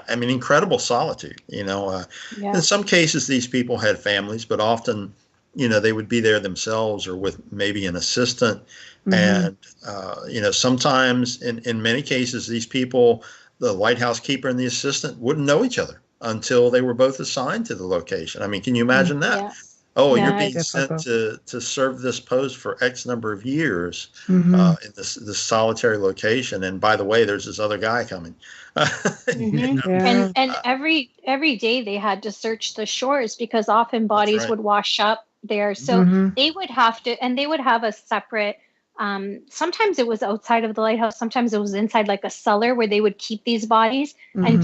incredible solitude. You know, in some cases these people had families, but often, you know, they would be there themselves or with maybe an assistant. And, you know, sometimes in many cases, these people, the lighthouse keeper and the assistant, wouldn't know each other until they were both assigned to the location. I mean, can you imagine that? Yeah. Oh, you're being sent to serve this post for X number of years in this solitary location. And by the way, there's this other guy coming. You know? And every day they had to search the shores, because often bodies would wash up there. So they would have to, and they would have a separate Sometimes it was outside of the lighthouse. Sometimes it was inside like a cellar where they would keep these bodies Mm-hmm.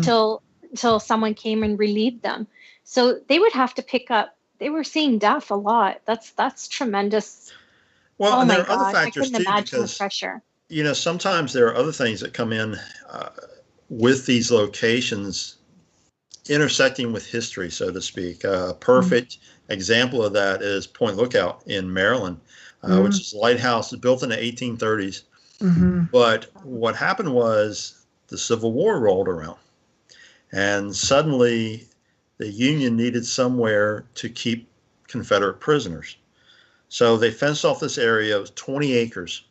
until someone came and relieved them. So they would have to pick up. They were seeing death a lot. That's tremendous. Well, Oh and there my are other God, I factors couldn't too, imagine the because pressure. sometimes there are other things that come in with these locations intersecting with history, so to speak. A perfect example of that is Point Lookout in Maryland, which is a lighthouse built in the 1830s. Mm-hmm. But what happened was the Civil War rolled around, and suddenly the Union needed somewhere to keep Confederate prisoners. So they fenced off this area. It was 20 acres.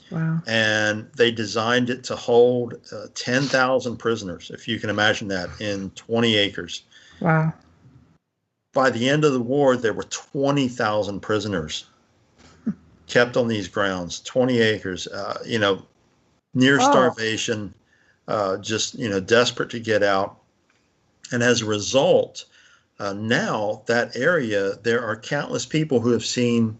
Wow. And they designed it to hold 10,000 prisoners, if you can imagine that, in 20 acres. Wow. By the end of the war, there were 20,000 prisoners kept on these grounds, 20 acres, near starvation, just, desperate to get out. And as a result, now that area, there are countless people who have seen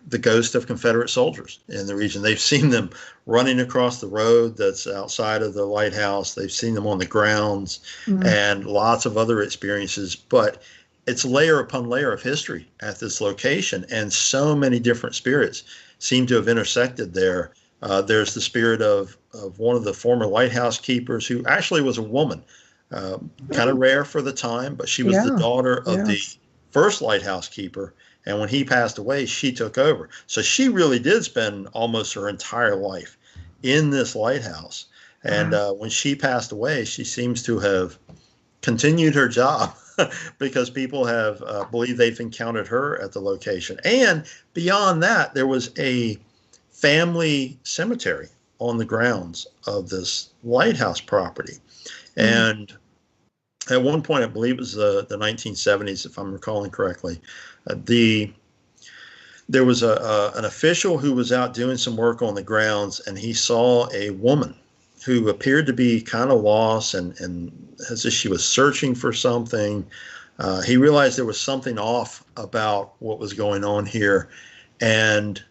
the ghost of Confederate soldiers in the region. They've seen them running across the road that's outside of the lighthouse. They've seen them on the grounds and lots of other experiences. But it's layer upon layer of history at this location, and so many different spirits seem to have intersected there. There's the spirit of one of the former lighthouse keepers, who actually was a woman, kind of rare for the time, but she was the daughter of the first lighthouse keeper. And when he passed away, she took over. So she really did spend almost her entire life in this lighthouse. And when she passed away, she seems to have continued her job because people have believed they've encountered her at the location. And beyond that, there was a family cemetery on the grounds of this lighthouse property. And at one point, I believe it was the 1970s, if I'm recalling correctly, there was an official who was out doing some work on the grounds, and he saw a woman who appeared to be kind of lost and as if she was searching for something. He realized there was something off about what was going on here, and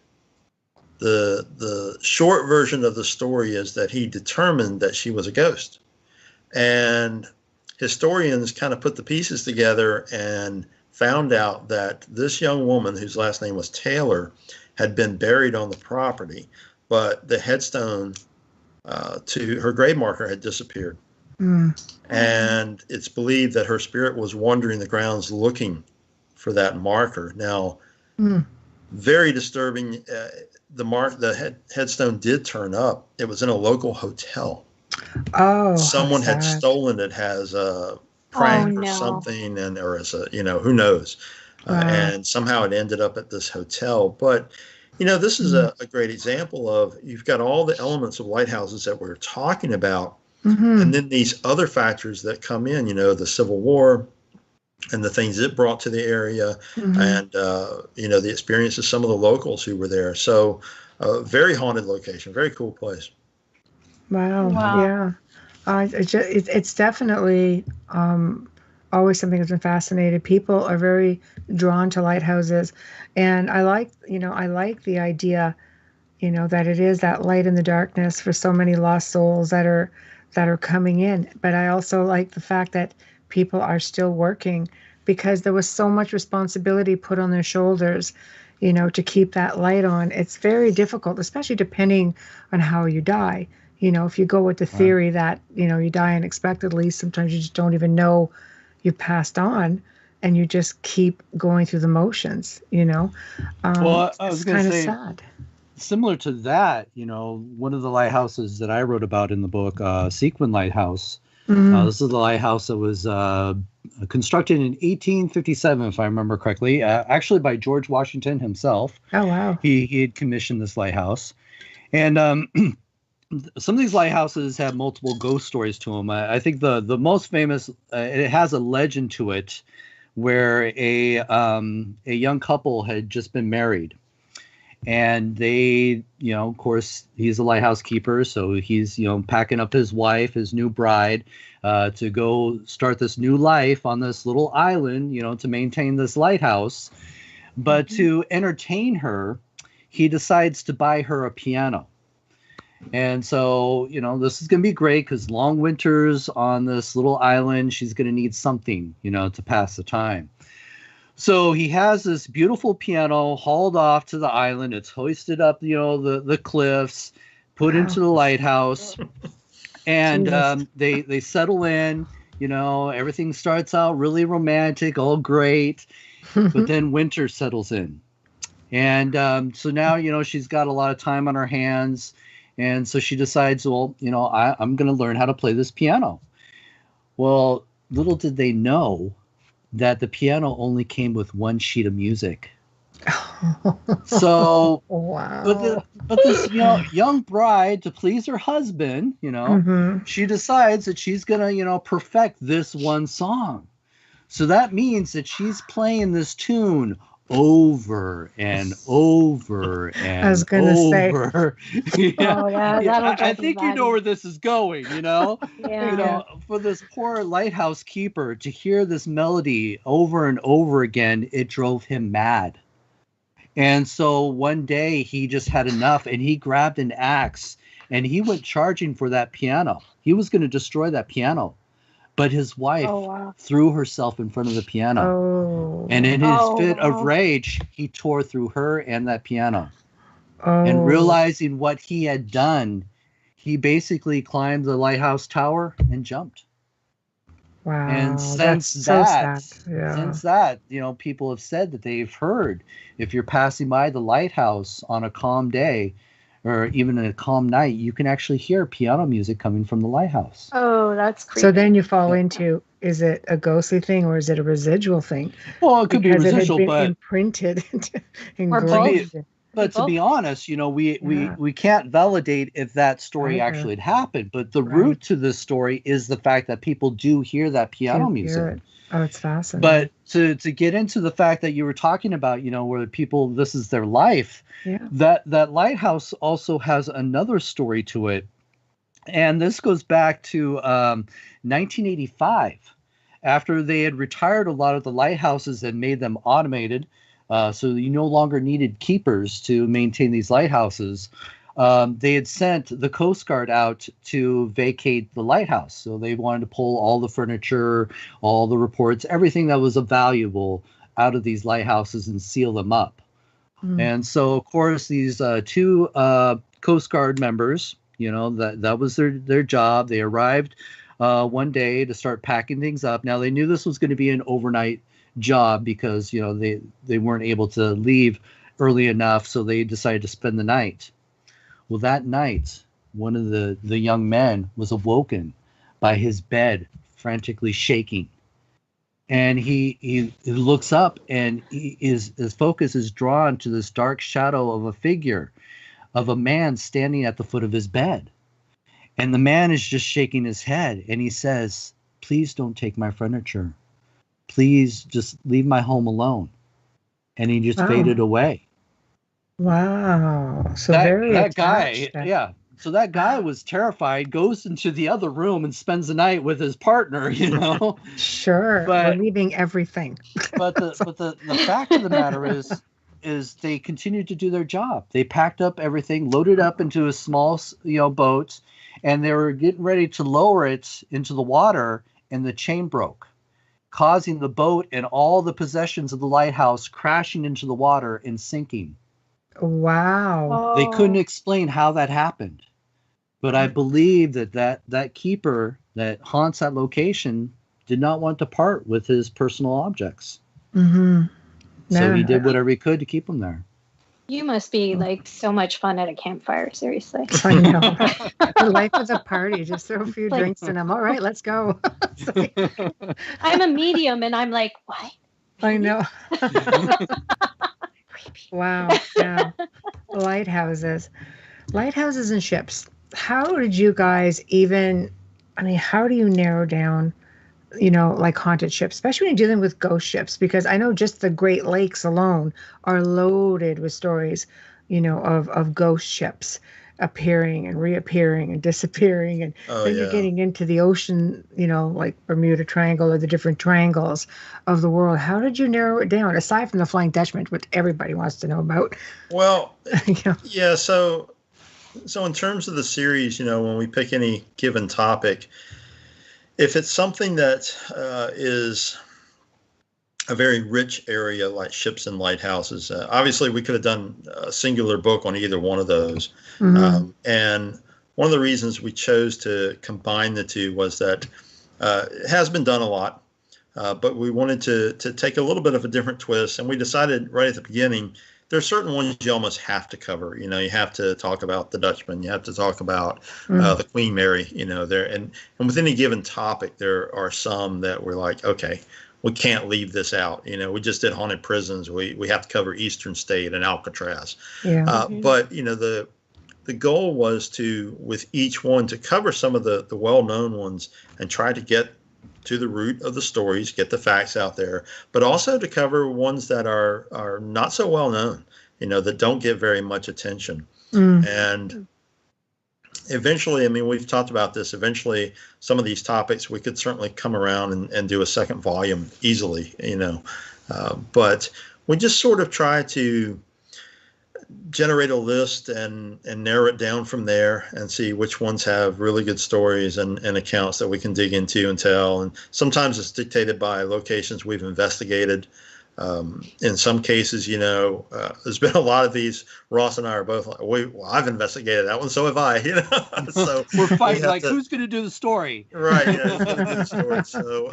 the short version of the story is that he determined that she was a ghost. And historians kind of put the pieces together and found out that this young woman, whose last name was Taylor, had been buried on the property, but the headstone to her grave marker had disappeared. And it's believed that her spirit was wandering the grounds looking for that marker. Now, very disturbing. The headstone did turn up. It was in a local hotel. Oh, someone had stolen it as a prank or something, or as a, who knows. And somehow it ended up at this hotel. But, this is a great example of, you've got all the elements of lighthouses that we're talking about. And then these other factors that come in, the Civil War and the things it brought to the area, and, the experience of some of the locals who were there. So very haunted location, very cool place. Wow. Yeah. It's definitely always something that's been fascinated. People are very drawn to lighthouses, and I like the idea, that it is that light in the darkness for so many lost souls that are coming in. But I also like the fact that people are still working, because there was so much responsibility put on their shoulders, to keep that light on. It's very difficult, especially depending on how you die. If you go with the theory that, you die unexpectedly, sometimes you just don't even know you've passed on, and you just keep going through the motions, Well, I was going to say, sad. Similar to that, one of the lighthouses that I wrote about in the book, Sequin Lighthouse. This is the lighthouse that was constructed in 1857, if I remember correctly, actually by George Washington himself. Oh, wow. He had commissioned this lighthouse. And some of these lighthouses have multiple ghost stories to them. I think the most famous, it has a legend to it, where a young couple had just been married. And they, of course, he's a lighthouse keeper, so he's, packing up his wife, his new bride, to go start this new life on this little island, to maintain this lighthouse. But to entertain her, he decides to buy her a piano. And so, this is going to be great because long winters on this little island, she's going to need something, to pass the time. So he has this beautiful piano hauled off to the island. It's hoisted up, the cliffs, put into the lighthouse. And they settle in, everything starts out really romantic, all great. But then winter settles in. And so now, she's got a lot of time on her hands. And so she decides, well, I'm going to learn how to play this piano. Well, little did they know that the piano only came with one sheet of music. So, wow. but this young bride, to please her husband, she decides that she's going to, perfect this one song. So that means that she's playing this tune over and over and I was gonna over. That'll I think you know where this is going, Yeah. For this poor lighthouse keeper to hear this melody over and over again, it drove him mad. And so one day he just had enough and he grabbed an axe and he went charging for that piano. He was going to destroy that piano. But his wife threw herself in front of the piano. Oh. And in his fit of rage, he tore through her and that piano. Oh. And realizing what he had done, he basically climbed the lighthouse tower and jumped. Wow. And since that, people have said that they've heard if you're passing by the lighthouse on a calm day, or even in a calm night, you can actually hear piano music coming from the lighthouse. Oh, that's creepy. So then you fall into, is it a ghostly thing or is it a residual thing? Well, it could be residual, it had been but imprinted, engraved. But to be honest, we can't validate if that story actually had happened. But the root to this story is the fact that people do hear that piano music. Oh, it's fascinating. But to get into the fact that you were talking about, where people, this is their life, that lighthouse also has another story to it. And this goes back to 1985, after they had retired a lot of the lighthouses and made them automated. So you no longer needed keepers to maintain these lighthouses. They had sent the Coast Guard out to vacate the lighthouse. So they wanted to pull all the furniture, all the reports, everything that was valuable out of these lighthouses and seal them up. And so, of course, these two Coast Guard members, that was their job. They arrived one day to start packing things up. Now, they knew this was going to be an overnight job because, they weren't able to leave early enough. So they decided to spend the night. Well, that night, one of the young men was awoken by his bed frantically shaking. And he looks up and his focus is drawn to this dark shadow of a figure of a man standing at the foot of his bed. And the man is just shaking his head. And he says, "Please don't take my furniture. Please just leave my home alone." And he just faded away. Wow. So that guy, So that guy was terrified, goes into the other room and spends the night with his partner, Sure. But we're leaving everything. but the fact of the matter is they continued to do their job. They packed up everything, loaded up into a small, boat, and they were getting ready to lower it into the water, and the chain broke, causing the boat and all the possessions of the lighthouse crashing into the water and sinking. Wow. They couldn't explain how that happened. But I believe that keeper that haunts that location did not want to part with his personal objects. Mm-hmm. So he did whatever he could to keep them there. You must be like so much fun at a campfire, seriously. I know. The life of the party. Just throw a few drinks in them. All right, let's go. I'm a medium and I'm like, what? I know. Wow. Yeah. Lighthouses and ships. How did you guys how do you narrow down, like haunted ships, especially when you're dealing with ghost ships? Because I know just the Great Lakes alone are loaded with stories, of ghost ships. appearing and reappearing and disappearing, and then you're getting into the ocean, like Bermuda Triangle or the different triangles of the world. How did you narrow it down, aside from the Flying Dutchman, which everybody wants to know about? Well, yeah. So in terms of the series, when we pick any given topic, if it's something that is a very rich area like ships and lighthouses, obviously we could have done a singular book on either one of those. And one of the reasons we chose to combine the two was that it has been done a lot, but we wanted to take a little bit of a different twist. And we decided right at the beginning, there are certain ones you almost have to cover. You have to talk about the Dutchman. You have to talk about the Queen Mary. There and with any given topic, there are some that we're like, okay, we can't leave this out. We just did haunted prisons. We have to cover Eastern State and Alcatraz. But the goal was to, with each one, to cover some of the well-known ones and try to get to the root of the stories, get the facts out there, but also to cover ones that are not so well known, that don't get very much attention. And eventually, we've talked about this, eventually some of these topics we could certainly come around and do a second volume easily, but we just sort of try to generate a list and narrow it down from there and see which ones have really good stories and accounts that we can dig into and tell. And sometimes it's dictated by locations we've investigated. In some cases, there's been a lot of these. Ross and I are both like, well, I've investigated that one, so have I. So we're fighting like, who's going to do the story? Right. Who's going to do the story? So,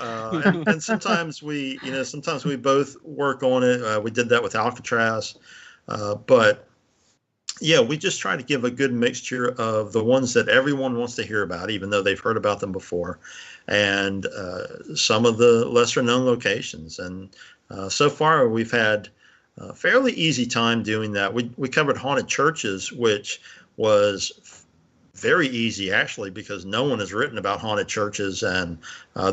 and sometimes we both work on it. We did that with Alcatraz, but yeah, we just try to give a good mixture of the ones that everyone wants to hear about, even though they've heard about them before, and some of the lesser known locations. And so far, we've had a fairly easy time doing that. We covered haunted churches, which was very easy, actually, because no one has written about haunted churches, and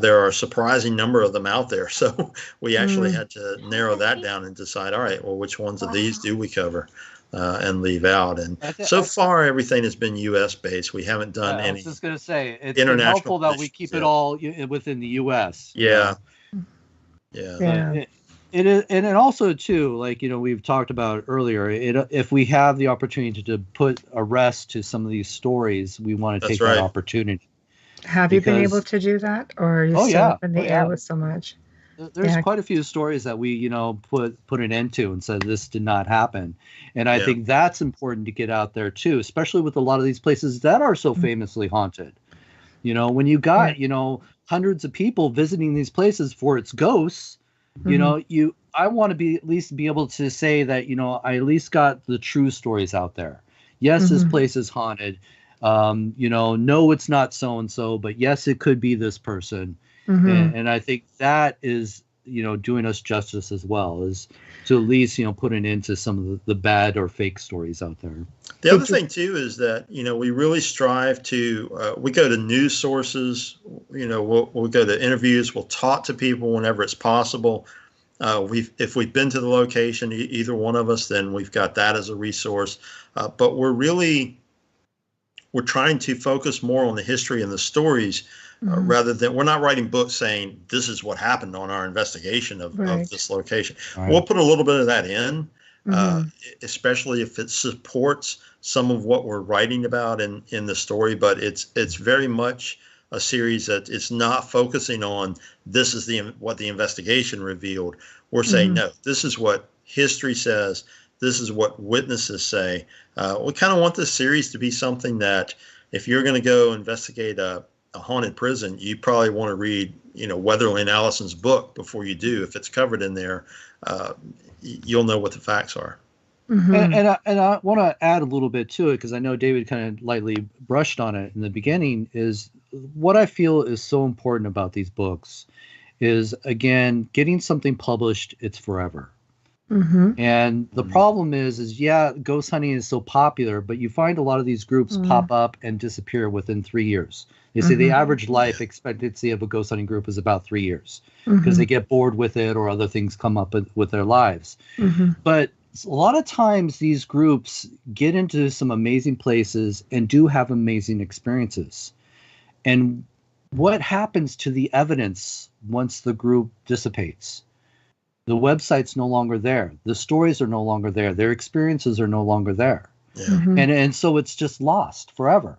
there are a surprising number of them out there. So we actually had to narrow that down and decide, all right, well, which ones of these do we cover and leave out? And so far, everything has been U.S. based. We haven't done any. I was just going to say, it's been helpful that we keep it all within the U.S. Yeah. It is, and it also too, like we've talked about earlier. If we have the opportunity to put a rest to some of these stories, we want to take that opportunity. Have you been able to do that, or are you still up in the air with so much? There's quite a few stories that we put an end to and said this did not happen, and I think that's important to get out there too, especially with a lot of these places that are so famously haunted. When you got hundreds of people visiting these places for its ghosts. I want to at least be able to say that, I at least got the true stories out there. Yes, this place is haunted. No, it's not so-and-so, but yes, it could be this person. And I think that is, doing us justice as well, is to at least, put an end to some of the bad or fake stories out there. The other thing too is that, we really strive to, we go to news sources, we'll go to interviews, we'll talk to people whenever it's possible. If we've been to the location, either one of us, then we've got that as a resource. But we're trying to focus more on the history and the stories rather than, we're not writing books saying this is what happened on our investigation of this location. Right. We'll put a little bit of that in, especially if it supports some of what we're writing about in the story. But it's very much a series that it's not focusing on this is what the investigation revealed. We're saying, no, this is what history says. This is what witnesses say. We kind of want this series to be something that if you're going to go investigate a haunted prison, you probably want to read, Weatherly and Allison's book before you do. If it's covered in there, you'll know what the facts are. And I want to add a little bit to it, because I know David kind of lightly brushed on it in the beginning, is what I feel is so important about these books is, again, getting something published, it's forever. And the problem is ghost hunting is so popular, but you find a lot of these groups pop up and disappear within 3 years. They say the average life expectancy of a ghost hunting group is about 3 years because they get bored with it or other things come up with their lives. But a lot of times these groups get into some amazing places and do have amazing experiences. And what happens to the evidence once the group dissipates? The website's no longer there. The stories are no longer there. Their experiences are no longer there. Yeah. Mm-hmm. And so it's just lost forever.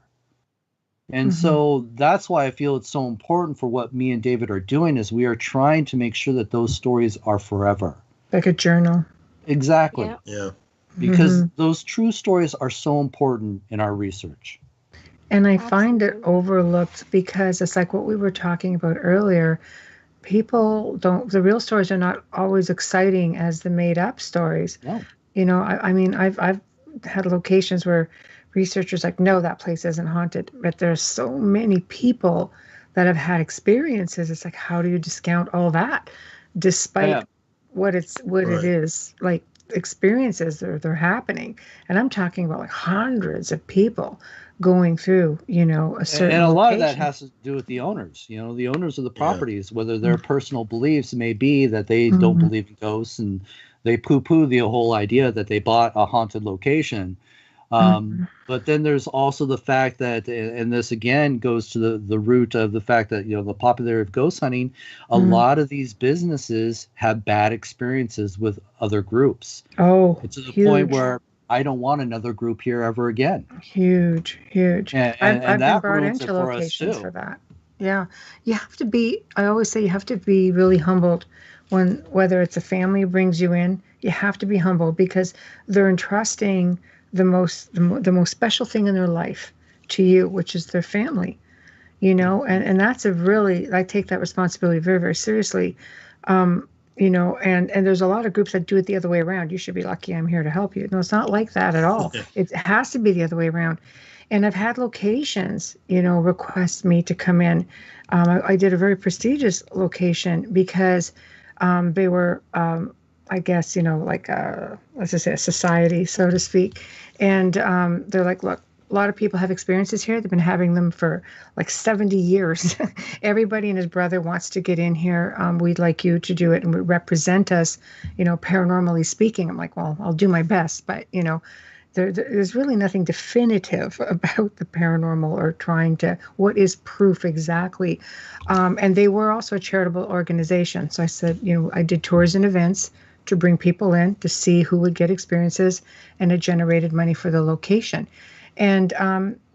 And so that's why I feel it's so important for what me and David are doing is we are trying to make sure that those stories are forever. Like a journal. Exactly. Yeah. Because those true stories are so important in our research. And I find it overlooked because it's like what we were talking about earlier. People don't, the real stories are not always exciting as the made up stories. No. You know, I mean, I've had locations where researchers like, no, that place isn't haunted. But there's so many people that have had experiences. It's like, how do you discount all that despite what it is, like experiences they're happening. And I'm talking about like hundreds of people going through, you know, a certain and a lot location. of that has to do with the owners, you know, the owners of the properties, whether their personal beliefs may be that they don't believe in ghosts and they poo-poo the whole idea that they bought a haunted location. But then there's also the fact that, and this again goes to the root of the fact that, you know, the popularity of ghost hunting, a lot of these businesses have bad experiences with other groups. Oh, to the point where I don't want another group here ever again. Huge. And I've that been brought ruins into it for us locations too. for that. Yeah. You have to be, I always say you have to be really humbled whether it's a family brings you in, you have to be humble because they're entrusting the most special thing in their life to you, which is their family, you know, and that's I take that responsibility very, very seriously. You know, and there's a lot of groups that do it the other way around. You should be lucky I'm here to help you. No, it's not like that at all. It has to be the other way around. And I've had locations, you know, request me to come in. I did a very prestigious location because they were, I guess, you know, like let's just say a society, so to speak. And they're like, look, a lot of people have experiences here. They've been having them for like 70 years. Everybody and his brother wants to get in here. We'd like you to do it and represent us, you know, paranormally speaking. I'm like, well, I'll do my best. But, you know, there's really nothing definitive about the paranormal or trying to, what is proof exactly? And they were also a charitable organization. So I said, you know, I did tours and events to bring people in to see who would get experiences, and it generated money for the location. And,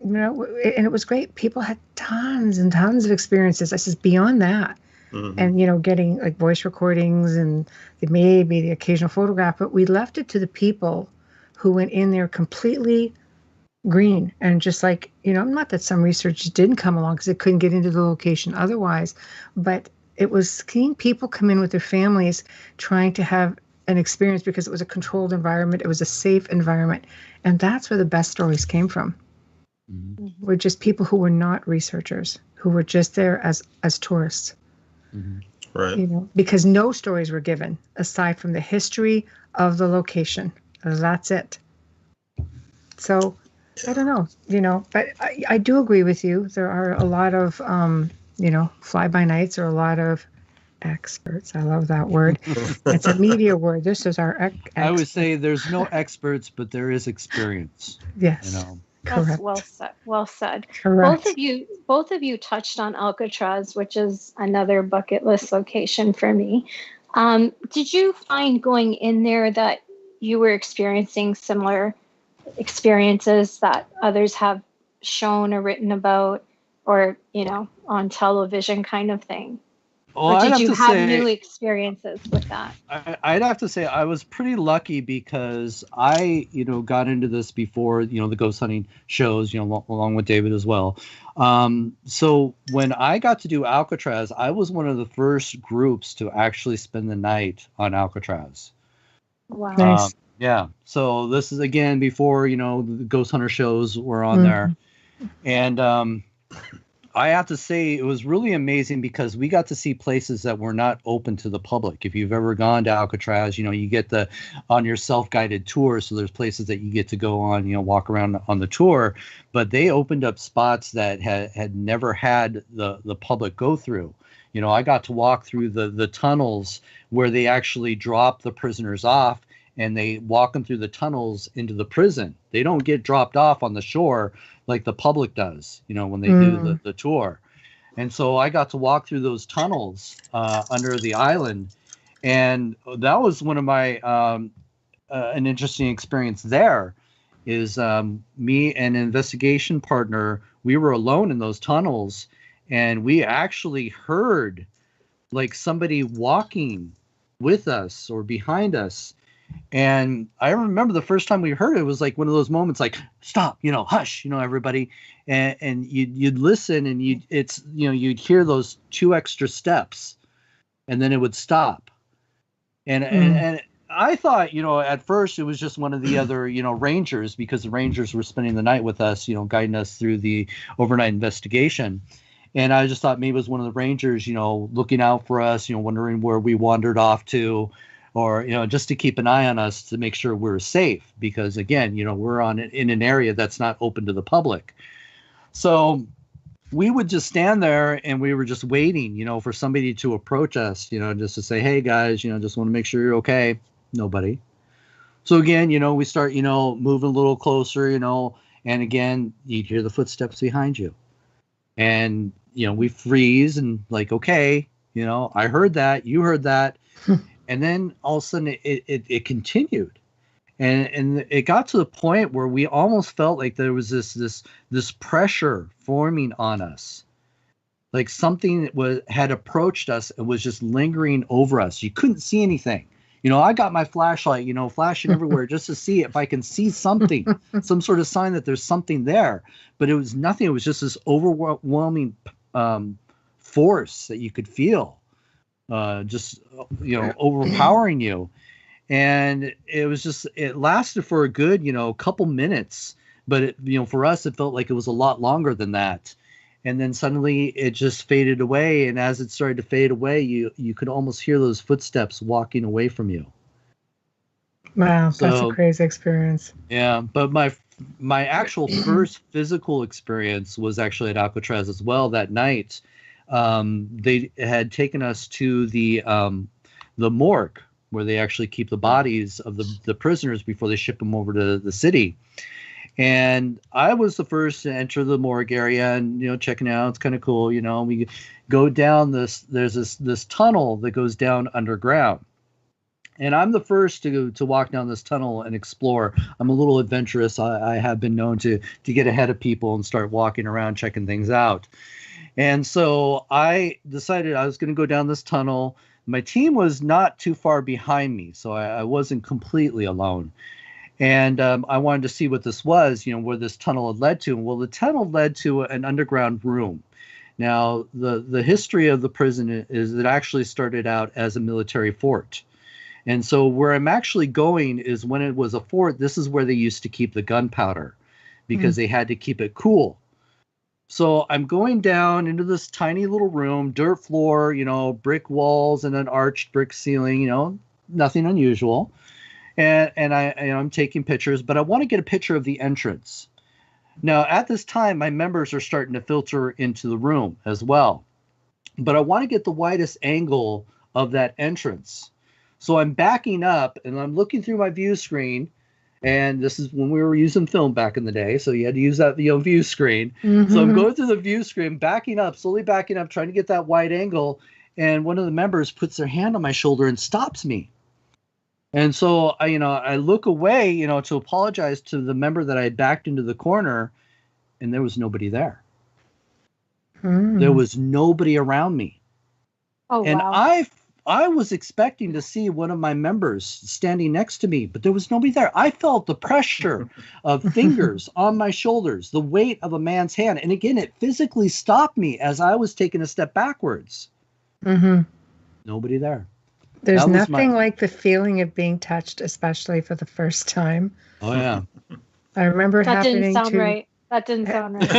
you know, and it was great. People had tons and tons of experiences. I says, beyond that, and, you know, getting like voice recordings and maybe the occasional photograph, but we left it to the people who went in there completely green and just like, you know, not that some researchers didn't come along because they couldn't get into the location otherwise, but it was seeing people come in with their families trying to have an experience because it was a controlled environment. It was a safe environment. And that's where the best stories came from. Were just people who were not researchers, who were just there as tourists. Right. You know, because no stories were given aside from the history of the location. That's it. So I don't know, you know, but I do agree with you. There are a lot of, you know, fly-by-nights or a lot of experts. I love that word. It's a media word. This is our I would say there's no experts, but there is experience. Yes. You know. Correct. That's well said. Well said. Correct. Both of you touched on Alcatraz, which is another bucket list location for me. Did you find going in there that you were experiencing similar experiences that others have shown or written about, or, you know, on television kind of thing? Well, or did you have new experiences with that? I'd have to say I was pretty lucky because I, you know, got into this before, you know, the ghost hunting shows, you know, along with David as well. So when I got to do Alcatraz, I was one of the first groups to actually spend the night on Alcatraz. Wow. Nice. Yeah. So this is again before, you know, the ghost hunter shows were on there. And I have to say it was really amazing because we got to see places that were not open to the public. If you've ever gone to Alcatraz, you know, you get on your self-guided tour. So there's places that you get to go on, you know, walk around on the tour, but they opened up spots that had never had the public go through. You know, I got to walk through the tunnels where they actually drop the prisoners off, and they walk them through the tunnels into the prison. They don't get dropped off on the shore like the public does, when they do the tour. And so I got to walk through those tunnels under the island, and that was one of my an interesting experience there. Is me and an investigation partner, we were alone in those tunnels, and we actually heard like somebody walking with us or behind us. And I remember the first time we heard it, was like one of those moments like, stop, hush, everybody. And you'd listen, and you'd hear those 2 extra steps, and then it would stop. And I thought, at first it was just one of the other, rangers, because the rangers were spending the night with us, guiding us through the overnight investigation. And I just thought maybe it was one of the rangers, looking out for us, wondering where we wandered off to, or, just to keep an eye on us to make sure we're safe. Because again, we're in an area that's not open to the public. So we would just stand there, and we were just waiting, for somebody to approach us, just to say, hey guys, just want to make sure you're okay. Nobody. So again, we start, moving a little closer, and again, you'd hear the footsteps behind you. And, we freeze and like, okay, I heard that, you heard that. And then all of a sudden it continued. And it got to the point where we almost felt like there was this pressure forming on us. Like something had approached us and was just lingering over us. You couldn't see anything. I got my flashlight, flashing everywhere just to see if I can see something, some sort of sign that there's something there. But it was nothing. It was just this overwhelming force that you could feel, overpowering you. And it lasted for a good, couple minutes. But, for us, it felt like it was a lot longer than that. And then suddenly it just faded away. And as it started to fade away, you could almost hear those footsteps walking away from you. Wow, that's a crazy experience. Yeah, but my actual first physical experience was actually at Alcatraz as well that night. They had taken us to the morgue, where they actually keep the bodies of the prisoners before they ship them over to the city. And I was the first to enter the morgue area and, checking out. It's kind of cool. We go down there's this tunnel that goes down underground. And I'm the first to walk down this tunnel and explore. I'm a little adventurous. I have been known to get ahead of people and start walking around, checking things out. And so I decided I was going to go down this tunnel. My team was not too far behind me, so I wasn't completely alone. And I wanted to see what this was, where this tunnel had led to. Well, the tunnel led to an underground room. Now, the history of the prison is it actually started out as a military fort. And so where I'm actually going is when it was a fort, this is where they used to keep the gunpowder because they had to keep it cool. So I'm going down into this tiny little room, dirt floor, brick walls and an arched brick ceiling, nothing unusual. And I'm taking pictures, but I want to get a picture of the entrance. Now, at this time, my members are starting to filter into the room as well. But I want to get the widest angle of that entrance. So I'm backing up, and I'm looking through my view screen. And this is when we were using film back in the day, so you had to use that view screen. Mm-hmm. So I'm going through the view screen, slowly backing up, trying to get that wide angle. And one of the members puts their hand on my shoulder and stops me. And so I look away, to apologize to the member that I had backed into the corner, and there was nobody there. There was nobody around me. Oh, and wow. I was expecting to see one of my members standing next to me, but there was nobody there. I felt the pressure of fingers on my shoulders, the weight of a man's hand. And again, it physically stopped me as I was taking a step backwards. Mm-hmm. Nobody there. There's nothing like the feeling of being touched, especially for the first time. Oh, yeah. I remember it happening. That didn't sound right. That didn't sound right.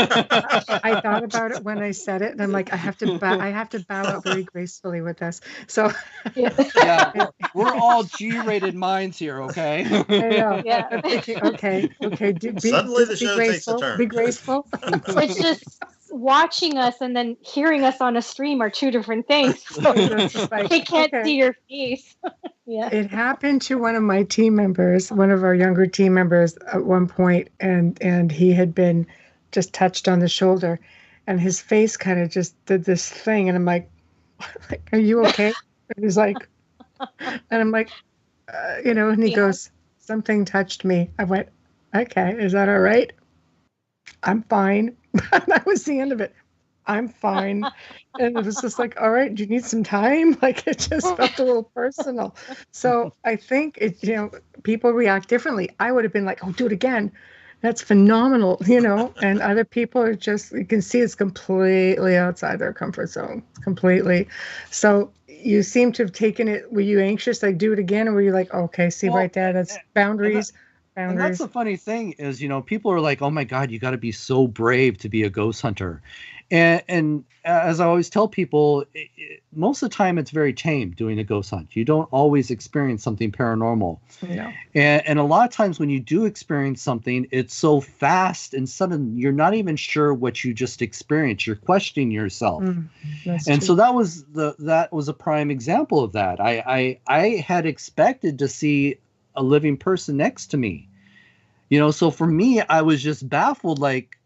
I thought about it when I said it, and I'm like, I have to bow out very gracefully with this. So yeah, we're all G-rated minds here, okay? I know. Yeah. Okay. Suddenly the show takes a turn. Be graceful. It's just watching us and then hearing us on a stream are two different things. So they can't see your face. Yeah. It happened to one of my team members, one of our younger team members at one point, and he had been just touched on the shoulder, and his face kind of just did this thing, and I'm like, "Are you okay?" And he's like, and I'm like, and he goes, "Something touched me." I went, "Okay, is that all right?" "I'm fine." That was the end of it. "I'm fine." And it was just like, "All right, do you need some time?" Like it just felt a little personal. So I think people react differently. I would have been like, "Oh, do it again. That's phenomenal," and other people are just, you can see it's completely outside their comfort zone, completely. So you seem to have taken it. Were you anxious, like do it again? Or were you like, okay, see right there, that's boundaries. And that's the funny thing is, people are like, "Oh my God, you got to be so brave to be a ghost hunter." And as I always tell people, most of the time it's very tame doing a ghost hunt. You don't always experience something paranormal. No. And a lot of times when you do experience something, it's so fast and sudden, you're not even sure what you just experienced. You're questioning yourself. And so that was a prime example of that. I had expected to see a living person next to me. So for me, I was just baffled, like,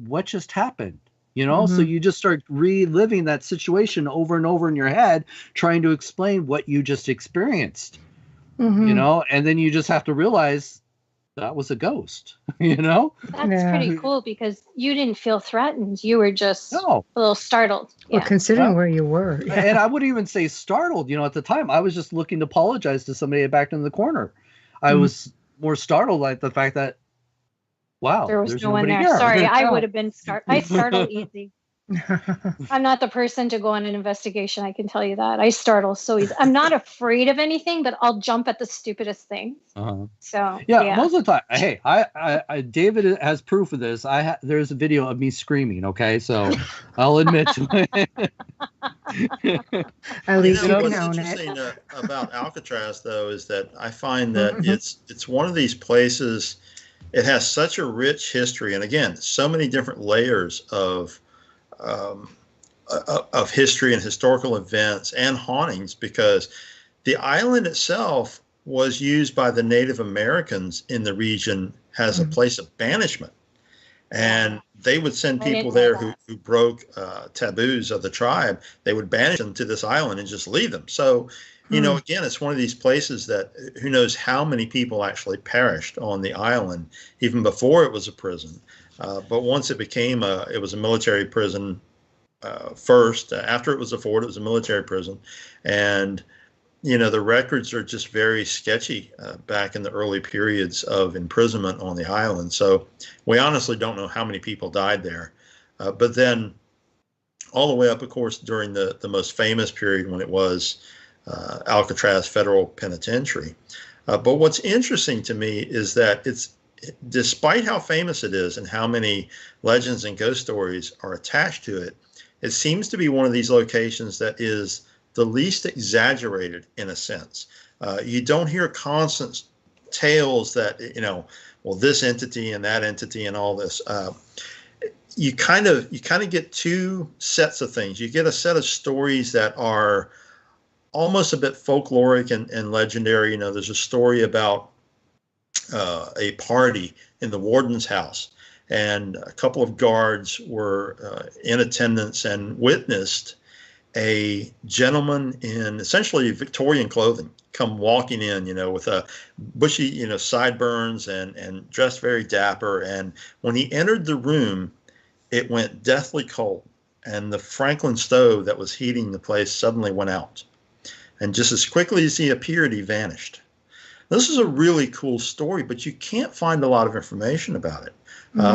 what just happened? So you just start reliving that situation over and over in your head, trying to explain what you just experienced, and then you just have to realize that was a ghost, That's pretty cool because you didn't feel threatened. You were just a little startled. Well, considering where you were. Yeah. And I wouldn't even say startled, at the time. I was just looking to apologize to somebody backed in the corner. I was more startled at the fact that, wow, there was there's no one there. here. Sorry, I would have been I startle easy. I'm not the person to go on an investigation. I can tell you that. I startle so easy. I'm not afraid of anything, but I'll jump at the stupidest things. So yeah, most of the time. Hey, I David has proof of this. There's a video of me screaming. Okay, so I'll admit to it. At least what's interesting about Alcatraz, though, is that I find that it's one of these places. It has such a rich history, and again, so many different layers of history and historical events and hauntings, because the island itself was used by the Native Americans in the region as a place of banishment. And they would send people there who broke taboos of the tribe. They would banish them to this island and just leave them. So, again, it's one of these places that who knows how many people actually perished on the island, even before it was a prison. But once it became it was a military prison first. After it was a fort, it was a military prison. And, the records are just very sketchy back in the early periods of imprisonment on the island. So we honestly don't know how many people died there. But then all the way up, of course, during the most famous period when it was Alcatraz Federal Penitentiary. But what's interesting to me is that despite how famous it is and how many legends and ghost stories are attached to it, it seems to be one of these locations that is the least exaggerated in a sense. You don't hear constant tales that, well, this entity and that entity and all this. You kind of get two sets of things. You get a set of stories that are almost a bit folkloric and legendary. There's a story about a party in the warden's house, and a couple of guards were in attendance and witnessed a gentleman in essentially Victorian clothing come walking in, with a bushy, sideburns and dressed very dapper. And when he entered the room, it went deathly cold, and the Franklin stove that was heating the place suddenly went out. And just as quickly as he appeared, he vanished. This is a really cool story, but you can't find a lot of information about it.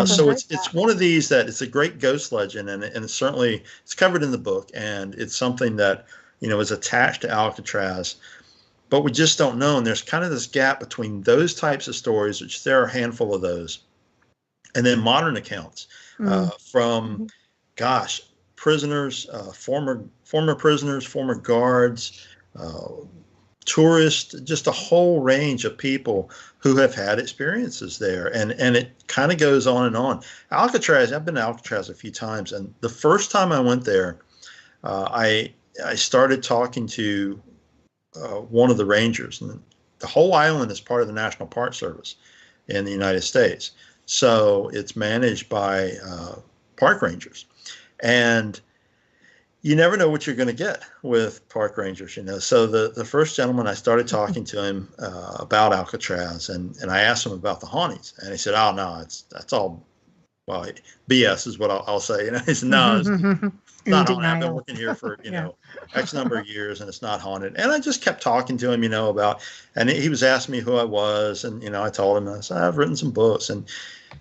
So it's one of these that it's a great ghost legend, and it's covered in the book, and it's something that is attached to Alcatraz, but we just don't know. And there's kind of this gap between those types of stories, which there are a handful of those, and then modern accounts from, prisoners, former prisoners, former guards, tourists, just a whole range of people who have had experiences there. And it kind of goes on and on. Alcatraz, I've been to Alcatraz a few times. And the first time I went there, I started talking to one of the rangers. And the whole island is part of the National Park Service in the United States. So it's managed by park rangers. And you never know what you're going to get with park rangers, So the first gentleman, I started talking to him about Alcatraz, and I asked him about the hauntings. And he said, oh, no, that's all, well, BS is what I'll say. He said, no, it's not haunted. I've been working here for, X number of years, and it's not haunted. And I just kept talking to him, about, and he was asking me who I was. And, I told him, I said, I've written some books. And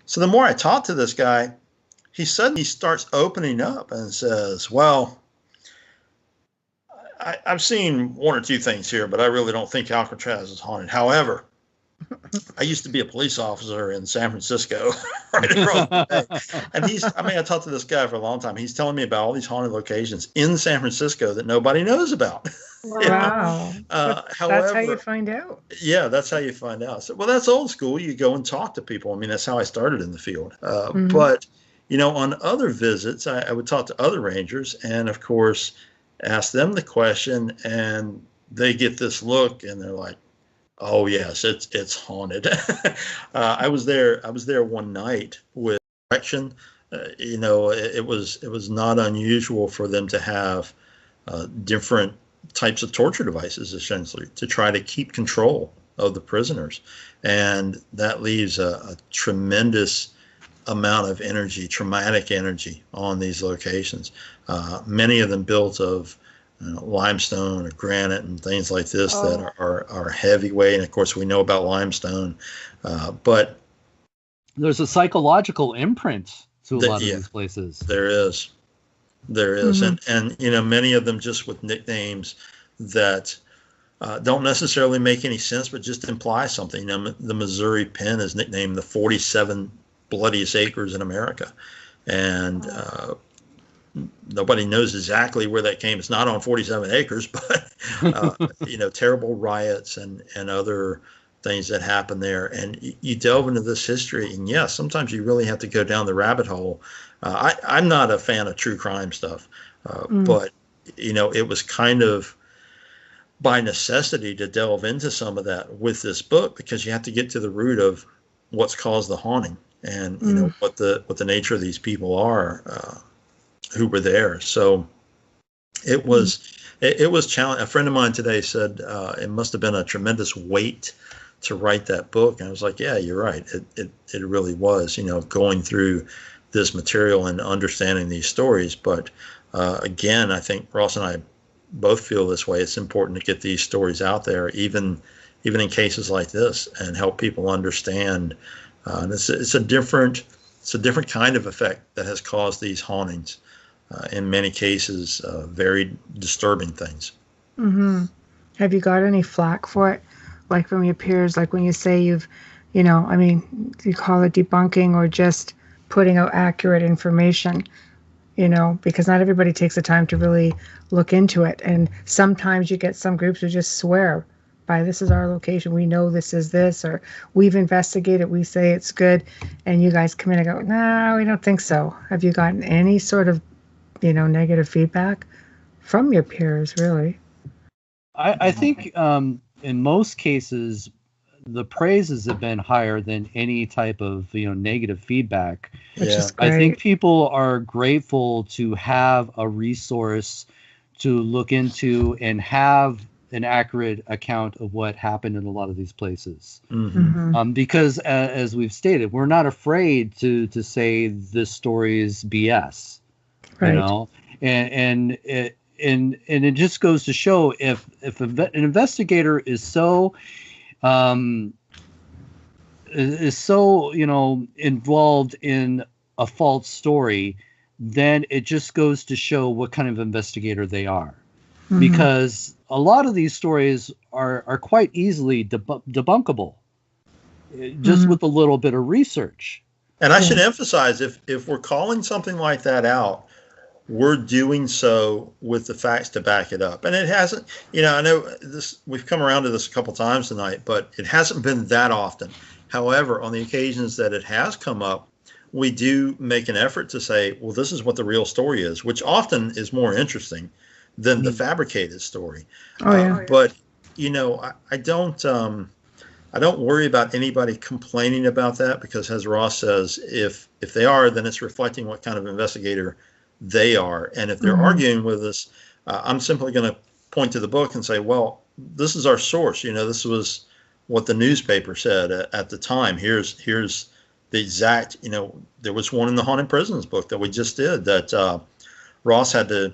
so the more I talked to this guy, he suddenly starts opening up and says, well, I've seen one or two things here, but I really don't think Alcatraz is haunted. However, I used to be a police officer in San Francisco right across the bay. And I talked to this guy for a long time. He's telling me about all these haunted locations in San Francisco that nobody knows about. Wow. However, that's how you find out. Yeah, that's how you find out. So, well, that's old school. You go and talk to people. That's how I started in the field. But, on other visits, I would talk to other rangers and, of course, ask them the question, and they get this look, and they're like, "Oh yes, it's haunted." I was there one night with correction. It was not unusual for them to have different types of torture devices, essentially, to try to keep control of the prisoners, and that leaves a tremendous amount of energy, traumatic energy, on these locations. Many of them built of limestone or granite and things like this that are heavyweight. And of course, we know about limestone, but there's a psychological imprint to a lot of these places. There is, and many of them just with nicknames that don't necessarily make any sense, but just imply something. The Missouri Pen is nicknamed the 47 bloodiest acres in America, and nobody knows exactly where that came. It's not on 47 acres, but terrible riots and other things that happen there. And you delve into this history, and yes, sometimes you really have to go down the rabbit hole. I'm not a fan of true crime stuff, but it was kind of by necessity to delve into some of that with this book, because you have to get to the root of what's caused the haunting, and what the nature of these people are who were there. So it was challenging. A friend of mine today said it must have been a tremendous weight to write that book, and I was like, yeah, you're right. It really was. Going through this material and understanding these stories. But again, I think Ross and I both feel this way. It's important to get these stories out there, even in cases like this, and help people understand. And it's a different kind of effect that has caused these hauntings. In many cases, very disturbing things. Mm-hmm. Have you got any flack for it, like from your peers? Like when you say do you call it debunking or just putting out accurate information? Because not everybody takes the time to really look into it, and sometimes you get some groups who just swear by, this is our location, we know this is this, or we've investigated, we say it's good, and you guys come in and go, no, we don't think so. Have you gotten any sort of negative feedback from your peers, really? I think in most cases the praises have been higher than any type of negative feedback. Which is great. I think people are grateful to have a resource to look into and have an accurate account of what happened in a lot of these places. Because as we've stated, we're not afraid to say this story is BS. Right. And it just goes to show if an investigator is so involved in a false story, then it just goes to show what kind of investigator they are. Because a lot of these stories are quite easily debunkable just with a little bit of research. And I should emphasize, if we're calling something like that out, we're doing so with the facts to back it up. And it hasn't, I know this, we've come around to this a couple times tonight, but it hasn't been that often. However, on the occasions that it has come up, we do make an effort to say, well, this is what the real story is, which often is more interesting than the fabricated story. But I don't worry about anybody complaining about that, because as Ross says, if they are, then it's reflecting what kind of investigator they are. And if they're arguing with us, I'm simply going to point to the book and say, well, this is our source. This was what the newspaper said at the time. Here's the exact, there was one in the Haunted Prisons book that we just did that Ross had to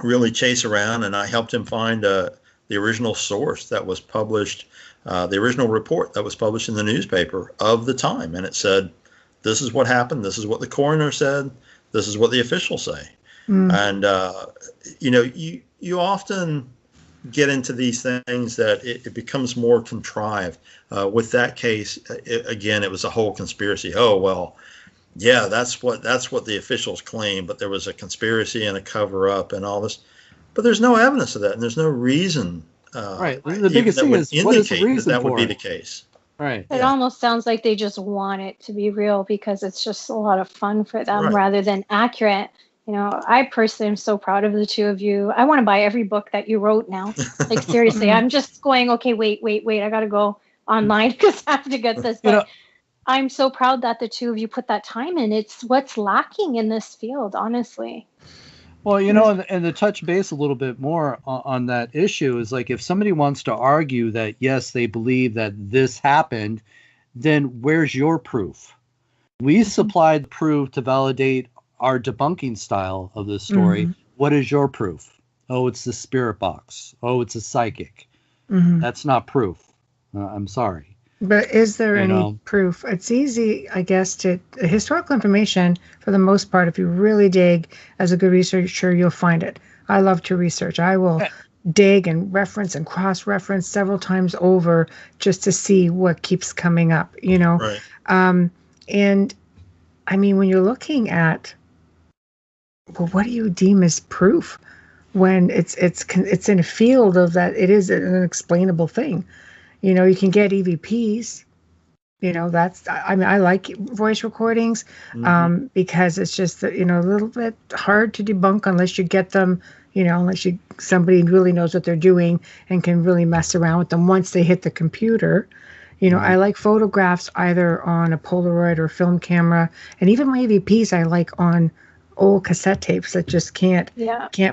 really chase around, and I helped him find the original source that was published, the original report that was published in the newspaper of the time. And it said, this is what happened. This is what the coroner said. This is what the officials say. And, you often get into these things that it becomes more contrived. With that case, again, it was a whole conspiracy. Oh, well, yeah, that's what the officials claim, but there was a conspiracy and a cover up and all this. But there's no evidence of that, and there's no reason. Right. The biggest thing is, what is the reason that for would be it? the case. Right. It almost sounds like they just want it to be real because it's just a lot of fun for them rather than accurate. I personally am so proud of the two of you. I want to buy every book that you wrote now. Like, seriously, I'm just going, okay, wait. I got to go online because I have to get this. But I'm so proud that the two of you put that time in. It's what's lacking in this field, honestly. Well, and to touch base a little bit more on that issue is, like, if somebody wants to argue that, yes, they believe that this happened, then where's your proof? We supplied proof to validate our debunking style of this story. What is your proof? Oh, it's the spirit box. Oh, it's a psychic. That's not proof. I'm sorry. But is there any proof? It's easy, I guess, to historical information, for the most part, if you really dig as a good researcher, you'll find it. I love to research. I will dig and reference and cross-reference several times over just to see what keeps coming up, Right. And I mean, when you're looking at, well, what do you deem as proof when it's in a field of that it is an unexplainable thing? You can get EVPs. I like voice recordings because it's just a little bit hard to debunk unless you get them, unless somebody really knows what they're doing and can really mess around with them once they hit the computer. I like photographs either on a Polaroid or film camera, and even my EVPs I like on old cassette tapes that just can't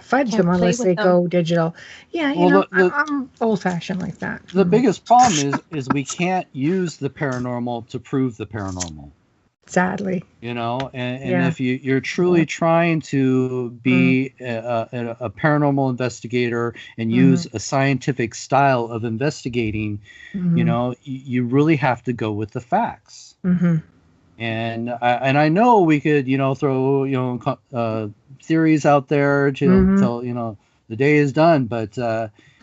fudge them unless they go digital. Yeah, I'm old-fashioned like that. The biggest problem is we can't use the paranormal to prove the paranormal. Sadly. And if you're truly trying to be a paranormal investigator and use a scientific style of investigating, you really have to go with the facts. And I know we could, throw, theories out there to till, the day is done. But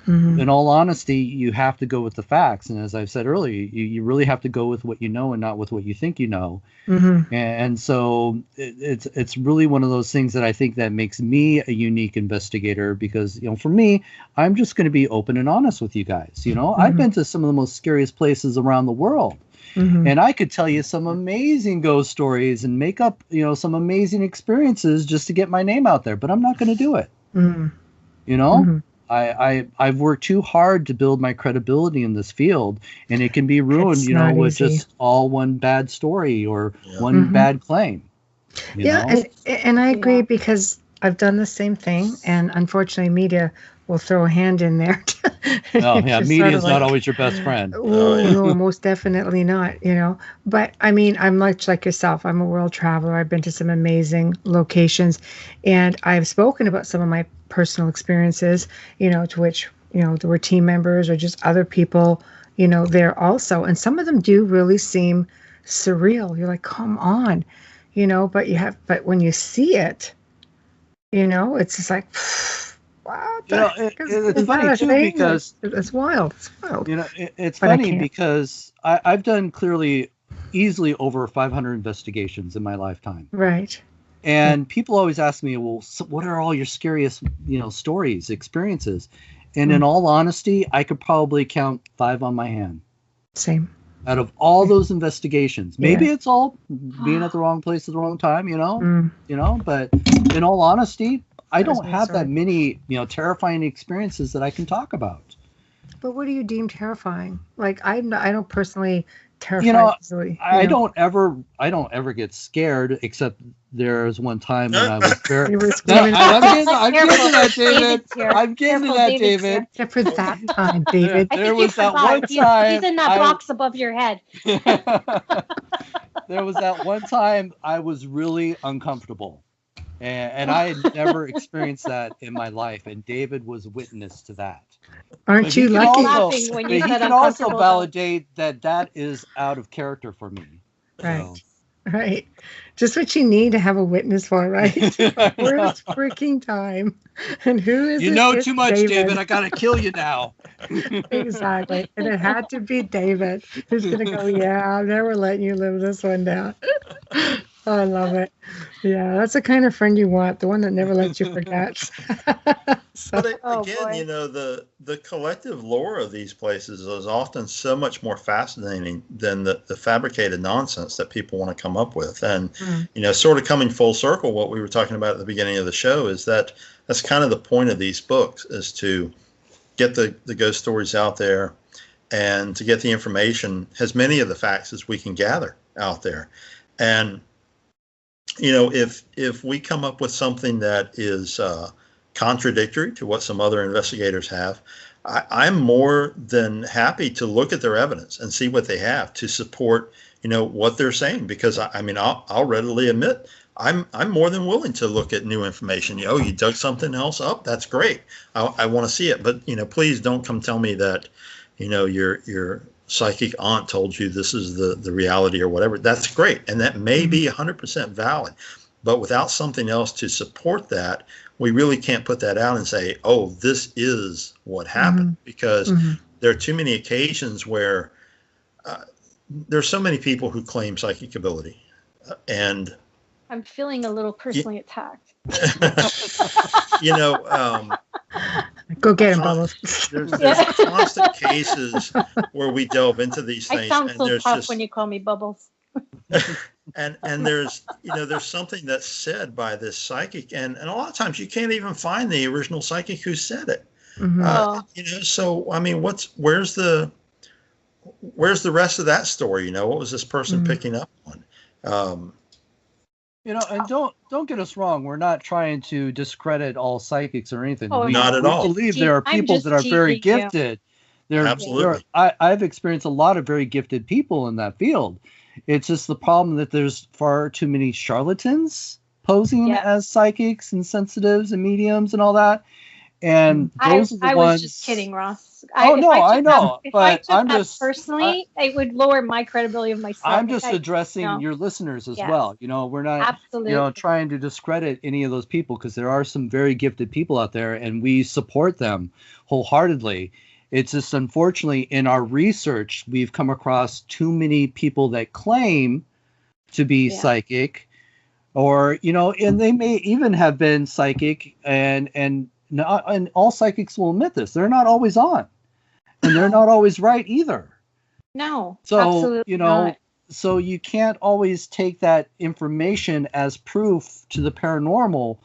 in all honesty, you have to go with the facts. And as I've said earlier, you really have to go with what you know and not with what you think you know. And so it's really one of those things that I think that makes me a unique investigator because, for me, I'm just going to be open and honest with you guys. I've been to some of the most scariest places around the world. And I could tell you some amazing ghost stories and make up, some amazing experiences just to get my name out there, but I'm not going to do it. I've worked too hard to build my credibility in this field, and it can be ruined, with just all one bad story or one bad claim. And I agree because I've done the same thing, and unfortunately, media will throw a hand in there. Media is not always your best friend. No, most definitely not, But I mean, I'm much like yourself. I'm a world traveler. I've been to some amazing locations, and I've spoken about some of my personal experiences, to which, there were team members or just other people, there also. And some of them do really seem surreal. You're like, come on, but when you see it, it's just like, wow, it's funny too because it's wild. It's wild. It's funny because I've done easily over 500 investigations in my lifetime. Right. And people always ask me, well, so what are all your scariest, stories, experiences? And in all honesty, I could probably count 5 on my hand. Same. Out of all those investigations, maybe it's all being at the wrong place at the wrong time, but in all honesty, I don't have that many, terrifying experiences that I can talk about. But what do you deem terrifying? Like I don't personally terrify easily. I don't ever get scared, except there's one time when I was very. I'm getting to that, David. I'm getting to that, David. Except for that time, David. There was that one time. He's in that box above your head. There was that one time I was really uncomfortable. And I had never experienced that in my life, and David was witness to that. Aren't you lucky? He can also validate that is out of character for me. Right. So. Right. Just what you need to have a witness for, right? Worst freaking time. And who is it? You know too much, David. I got to kill you now. Exactly. And it had to be David who's going to go, yeah, I'm never letting you live this one down. Oh, I love it. Yeah, that's the kind of friend you want, the one that never lets you forget. So, but again, the collective lore of these places is often so much more fascinating than the fabricated nonsense that people want to come up with. And, sort of coming full circle, what we were talking about at the beginning of the show is that's kind of the point of these books, is to get the ghost stories out there and to get the information, as many of the facts as we can gather out there. And if we come up with something that is contradictory to what some other investigators have, I'm more than happy to look at their evidence and see what they have to support, what they're saying. Because I'll readily admit I'm more than willing to look at new information. You dug something else up. That's great. I want to see it. But please don't come tell me that, your psychic aunt told you this is the reality or whatever. That's great. And that may be 100% valid. But without something else to support that, we really can't put that out and say, oh, this is what happened. Because there are too many occasions where there's so many people who claim psychic ability. And I'm feeling a little personally attacked. Go get him, Bubbles. There's constant cases where we delve into these things. I sound so tough when you call me Bubbles. and there's something that's said by this psychic, and a lot of times you can't even find the original psychic who said it. So where's the rest of that story? What was this person picking up on? And don't get us wrong. We're not trying to discredit all psychics or anything. Not at all. We believe there are people that are very gifted. Absolutely. I've experienced a lot of very gifted people in that field. It's just the problem that there's far too many charlatans posing as psychics and sensitives and mediums and all that. And those are the ones. I was just kidding, Ross. I know. But I'm just personally, it would lower my credibility of myself. I'm just addressing your listeners as well. We're not, trying to discredit any of those people, because there are some very gifted people out there, and we support them wholeheartedly. It's just, unfortunately, in our research, we've come across too many people that claim to be psychic, or and they may even have been psychic, and all psychics will admit this. They're not always on, and they're not always right either. No. So, absolutely not. So you can't always take that information as proof to the paranormal.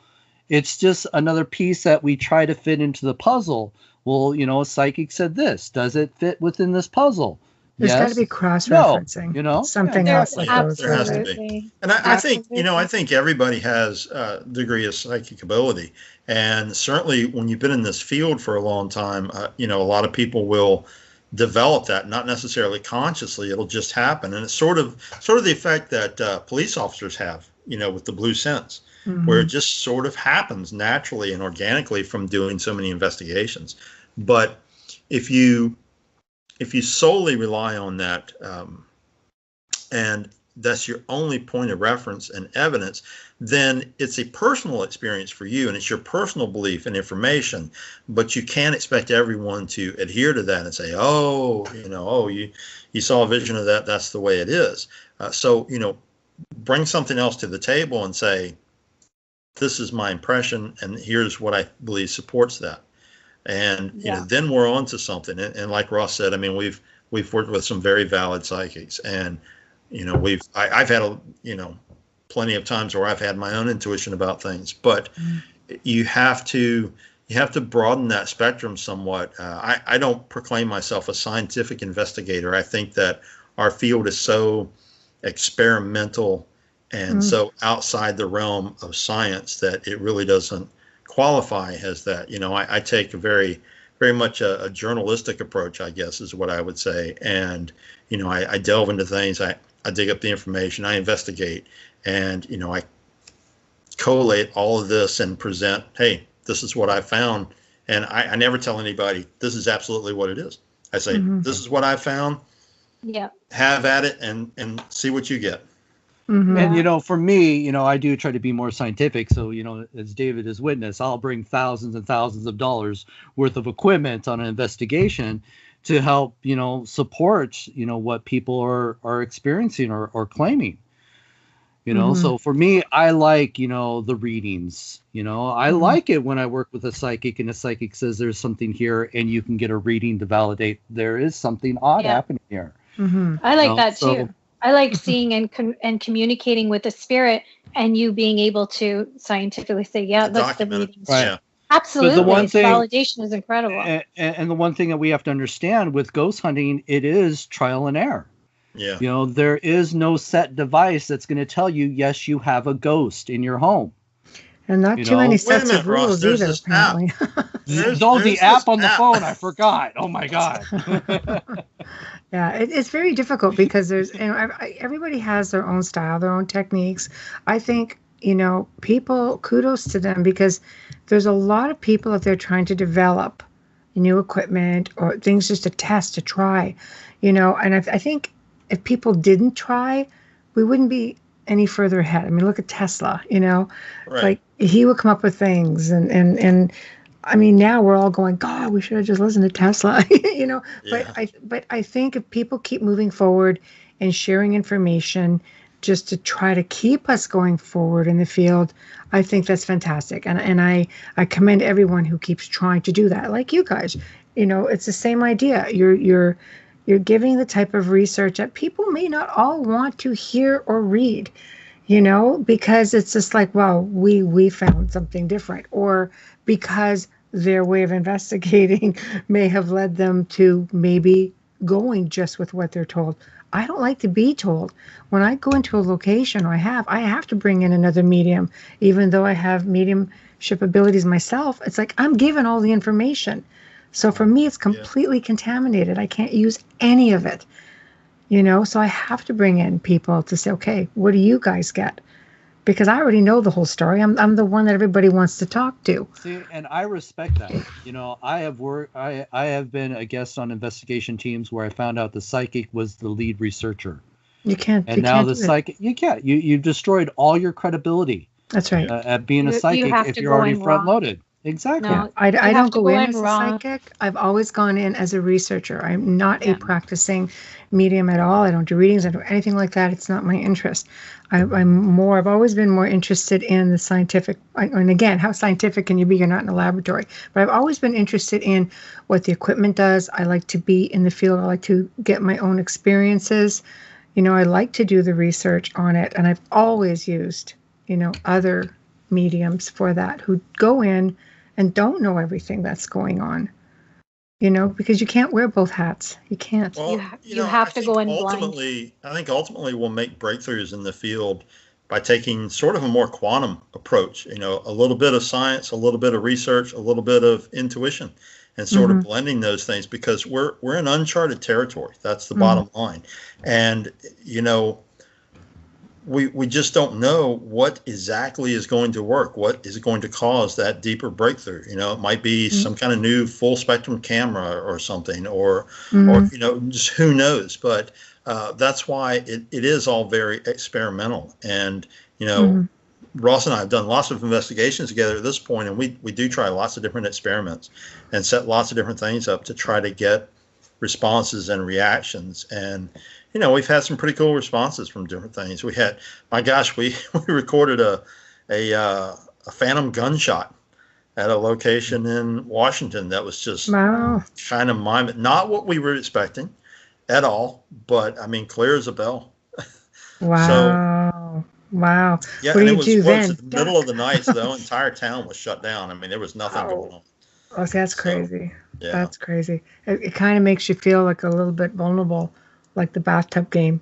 It's just another piece that we try to fit into the puzzle. Well, a psychic said this. Does it fit within this puzzle? There's got to be cross-referencing. Something else. There has to be. And I think everybody has a degree of psychic ability. And certainly when you've been in this field for a long time, a lot of people will develop that, not necessarily consciously. It'll just happen. And it's sort of the effect that police officers have, with the blue sense, where it just sort of happens naturally and organically from doing so many investigations. But if you solely rely on that, and that's your only point of reference and evidence, then it's a personal experience for you, and it's your personal belief and information. But you can't expect everyone to adhere to that and say, you saw a vision of that, that's the way it is. So bring something else to the table and say, this is my impression, and here's what I believe supports that. And then we're on to something. And like Ross said, we've worked with some very valid psychics, and I've had plenty of times where I've had my own intuition about things, but you have to you have to broaden that spectrum somewhat. I don't proclaim myself a scientific investigator. I think that our field is so experimental and so outside the realm of science that it really doesn't qualify as that. I take a very much a journalistic approach, I guess, is what I would say. And, I delve into things. I dig up the information. I investigate. And, I collate all of this and present, hey, this is what I found. And I never tell anybody this is absolutely what it is. I say, this is what I found. Yeah. Have at it and see what you get. And, for me, I do try to be more scientific. So, as David has witnessed, I'll bring thousands and thousands of dollars worth of equipment on an investigation to help, support, what people are experiencing or claiming. So for me, I like, the readings, I like it when I work with a psychic and a psychic says there's something here and you can get a reading to validate there is something odd happening here. I like that too. I like seeing and communicating with the spirit and you being able to scientifically say, yeah, look, the readings. Right. Yeah. Absolutely. The one thing, validation is incredible. And the one thing that we have to understand with ghost hunting, it is trial and error. Yeah. There is no set device that's going to tell you, yes, you have a ghost in your home. And not too many sets of rules either, apparently. There's the app on the phone. I forgot. Oh, my God. Yeah, it's very difficult because there's, everybody has their own style, their own techniques. I think, people, kudos to them because there's a lot of people out there trying to develop new equipment or things just to test, to try, and I think if people didn't try, we wouldn't be any further ahead. I mean, look at Tesla, like he would come up with things and I mean, now we're all going, God, we should have just listened to Tesla, but I think if people keep moving forward and sharing information just to try to keep us going forward in the field, I think that's fantastic. And I commend everyone who keeps trying to do that. Like you guys, it's the same idea. You're giving the type of research that people may not all want to hear or read, because it's just like, well, we found something different, or because their way of investigating may have led them to maybe going just with what they're told. I don't like to be told. When I go into a location, I have to bring in another medium, even though I have mediumship abilities myself. It's like I'm given all the information. So for me, it's completely contaminated. I can't use any of it, so I have to bring in people to say, okay, what do you guys get? Because I already know the whole story. I'm the one that everybody wants to talk to. See, and I respect that. I have been a guest on investigation teams where I found out the psychic was the lead researcher. You can't. And now the psychic, you can't. You destroyed all your credibility. That's right. At being a psychic if you're already front loaded. Exactly. No, I don't go in as a psychic. I've always gone in as a researcher. I'm not a practicing medium at all. I don't do readings. I don't do anything like that. It's not my interest. I've always been more interested in the scientific. And again, how scientific can you be? You're not in a laboratory. But I've always been interested in what the equipment does. I like to be in the field. I like to get my own experiences. I like to do the research on it. And I've always used, other mediums for that who go in and don't know everything that's going on, because you can't wear both hats. You can't. Well, you have to go in blind. I think ultimately we'll make breakthroughs in the field by taking sort of a more quantum approach, a little bit of science, a little bit of research, a little bit of intuition, and sort of blending those things because we're in uncharted territory. That's the bottom line. And, we just don't know what exactly is going to work, what is going to cause that deeper breakthrough. It might be some kind of new full spectrum camera or something, or just who knows. But that's why it is all very experimental. And, Ross and I have done lots of investigations together at this point, and we do try lots of different experiments and set lots of different things up to try to get responses and reactions. And we've had some pretty cool responses from different things. We had, my gosh, we recorded a phantom gunshot at a location in Washington that was just kind of not what we were expecting at all, but I mean, clear as a bell. Wow. Wow. Yeah, and it was in the middle of the night, so the entire town was shut down. I mean, there was nothing going on. Oh, see, that's crazy. Yeah. That's crazy. It kind of makes you feel like a little bit vulnerable, like the bathtub game.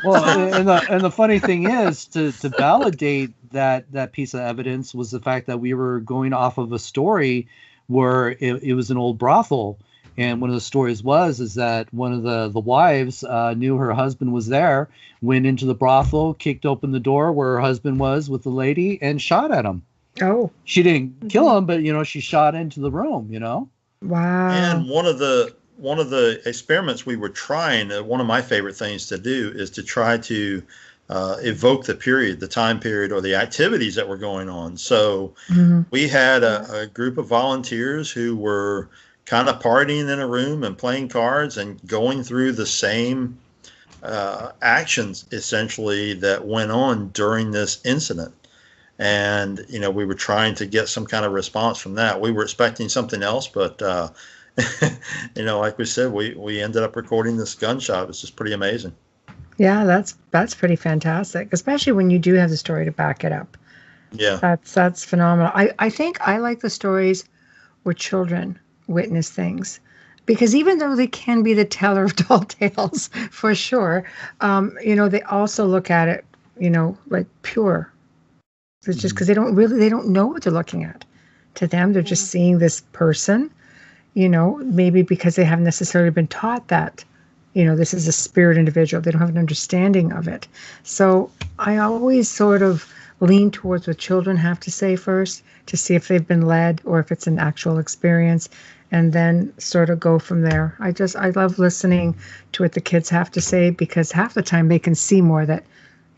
Well, and the funny thing is, to validate that piece of evidence was the fact that we were going off of a story where it was an old brothel, and one of the stories is that one of the wives knew her husband was there, went into the brothel, kicked open the door where her husband was with the lady, and shot at him. Oh, she didn't kill him, but she shot into the room. Wow. And one of the experiments we were trying, one of my favorite things to do is to try to evoke the time period, or the activities that were going on. So we had a group of volunteers who were kind of partying in a room and playing cards and going through the same actions, essentially, that went on during this incident. And, we were trying to get some kind of response from that. We were expecting something else, but, like we said, we ended up recording this gunshot. It was just pretty amazing. Yeah, that's pretty fantastic, especially when you do have the story to back it up. Yeah. That's phenomenal. I think I like the stories where children witness things, because even though they can be the teller of tall tales for sure, they also look at it, like pure. It's just because they don't know what they're looking at. To them, they're just seeing this person, maybe because they haven't necessarily been taught that, this is a spirit individual. They don't have an understanding of it. So I always sort of lean towards what children have to say first, to see if they've been led or if it's an actual experience, and then sort of go from there. I love listening to what the kids have to say, because half the time they can see more that,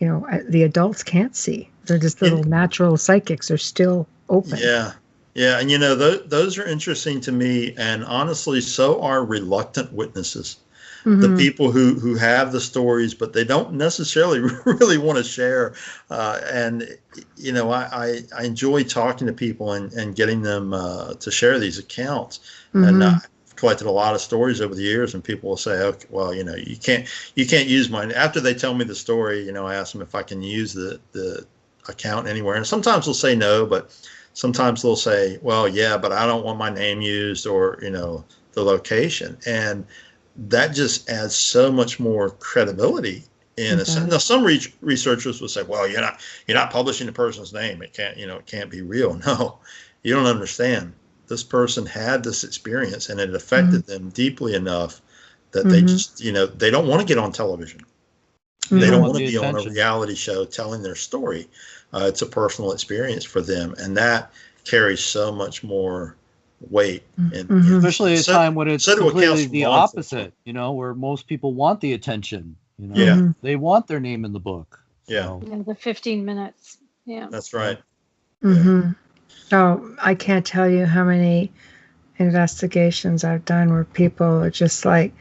the adults can't see. They're just little natural psychics. They're still open. Yeah. Yeah. And, those are interesting to me. And honestly, so are reluctant witnesses. The people who have the stories, but they don't necessarily really want to share. And, I enjoy talking to people and getting them to share these accounts. And I've collected a lot of stories over the years, and people will say, okay, well, you can't use mine. After they tell me the story, I ask them if I can use the account anywhere. And sometimes they'll say no, but sometimes they'll say, well, yeah, but I don't want my name used, or, the location. And that just adds so much more credibility in a sense. Now, some researchers will say, well, you're not publishing the person's name. It can't be real. No, you don't understand. This person had this experience, and it affected them deeply enough that they just, they don't want to get on television. They don't want to be on a reality show telling their story. It's a personal experience for them, and that carries so much more weight. Especially at a time when it's completely the opposite, where most people want the attention. They want their name in the book. So. Yeah, the 15 minutes. Yeah, that's right. Oh, I can't tell you how many investigations I've done where people are just like,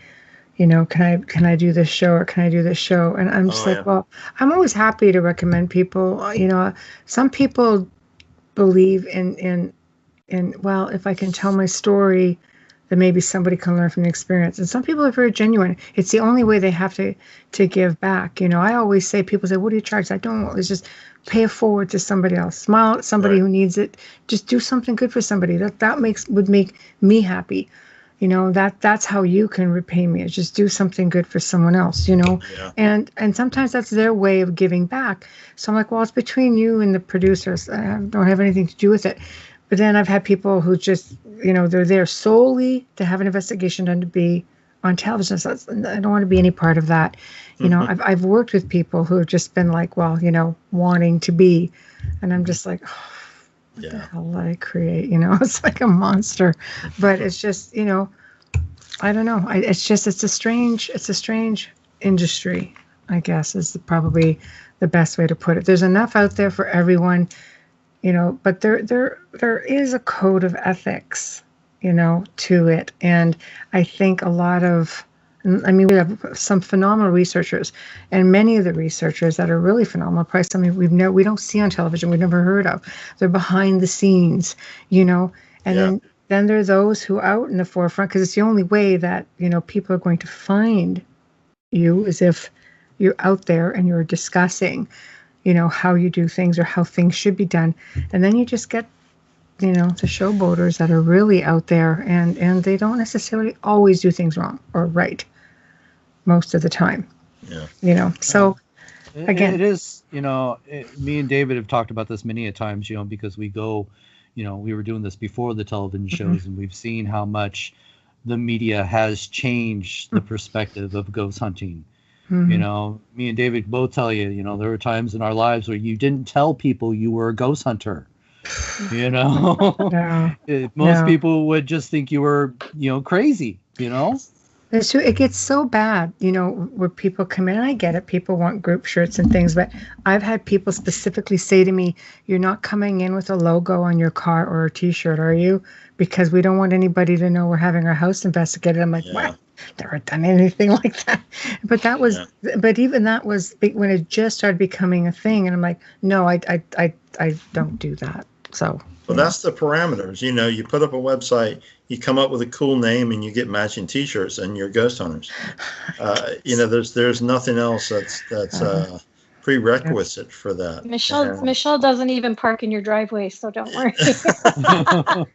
can I do this show, or can I do this show? And I'm just well, I'm always happy to recommend people. Some people believe in well, if I can tell my story, then maybe somebody can learn from the experience. And some people are very genuine. It's the only way they have to give back. I always say, people say, what do you charge? I don't. It's just pay it forward to somebody else. Smile at somebody who needs it. Just do something good for somebody. That would make me happy. That's how you can repay me, is just do something good for someone else, and sometimes that's their way of giving back. So I'm like, well, it's between you and the producers. I don't have anything to do with it. But then I've had people who just, they're there solely to have an investigation done, to be on television. So I don't want to be any part of that. I've worked with people who have just been like, well, wanting to be, and I'm just like, oh, what the hell did I create? It's like a monster. But it's just, I don't know. It's a strange industry, I guess, is probably the best way to put it. There's enough out there for everyone, but there is a code of ethics, to it. And I think a lot of, we have some phenomenal researchers, and many of the researchers that are really phenomenal, probably something we don't see on television, we've never heard of. They're behind the scenes, and then there are those who are out in the forefront, because it's the only way that, people are going to find you, is if you're out there and you're discussing, how you do things or how things should be done. And then you just get the showboaters that are really out there, and they don't necessarily always do things wrong or right most of the time. Yeah. So again, it is, me and David have talked about this many a times, because we go, we were doing this before the television shows, and we've seen how much the media has changed the perspective of ghost hunting. Me and David both tell you, there were times in our lives where you didn't tell people you were a ghost hunter. Most people would just think you were, crazy, It gets so bad, where people come in, and I get it. People want group shirts and things, but I've had people specifically say to me, "You're not coming in with a logo on your car or a T-shirt, are you? Because we don't want anybody to know we're having our house investigated." I'm like, "What? Never done anything like that." But that was, but even that was when it just started becoming a thing, and I'm like, "No, I don't do that." So. Well, that's the parameters. You put up a website, you come up with a cool name, and you get matching T-shirts, and you're ghost hunters. There's nothing else that's prerequisite for that. Michelle doesn't even park in your driveway, so don't worry.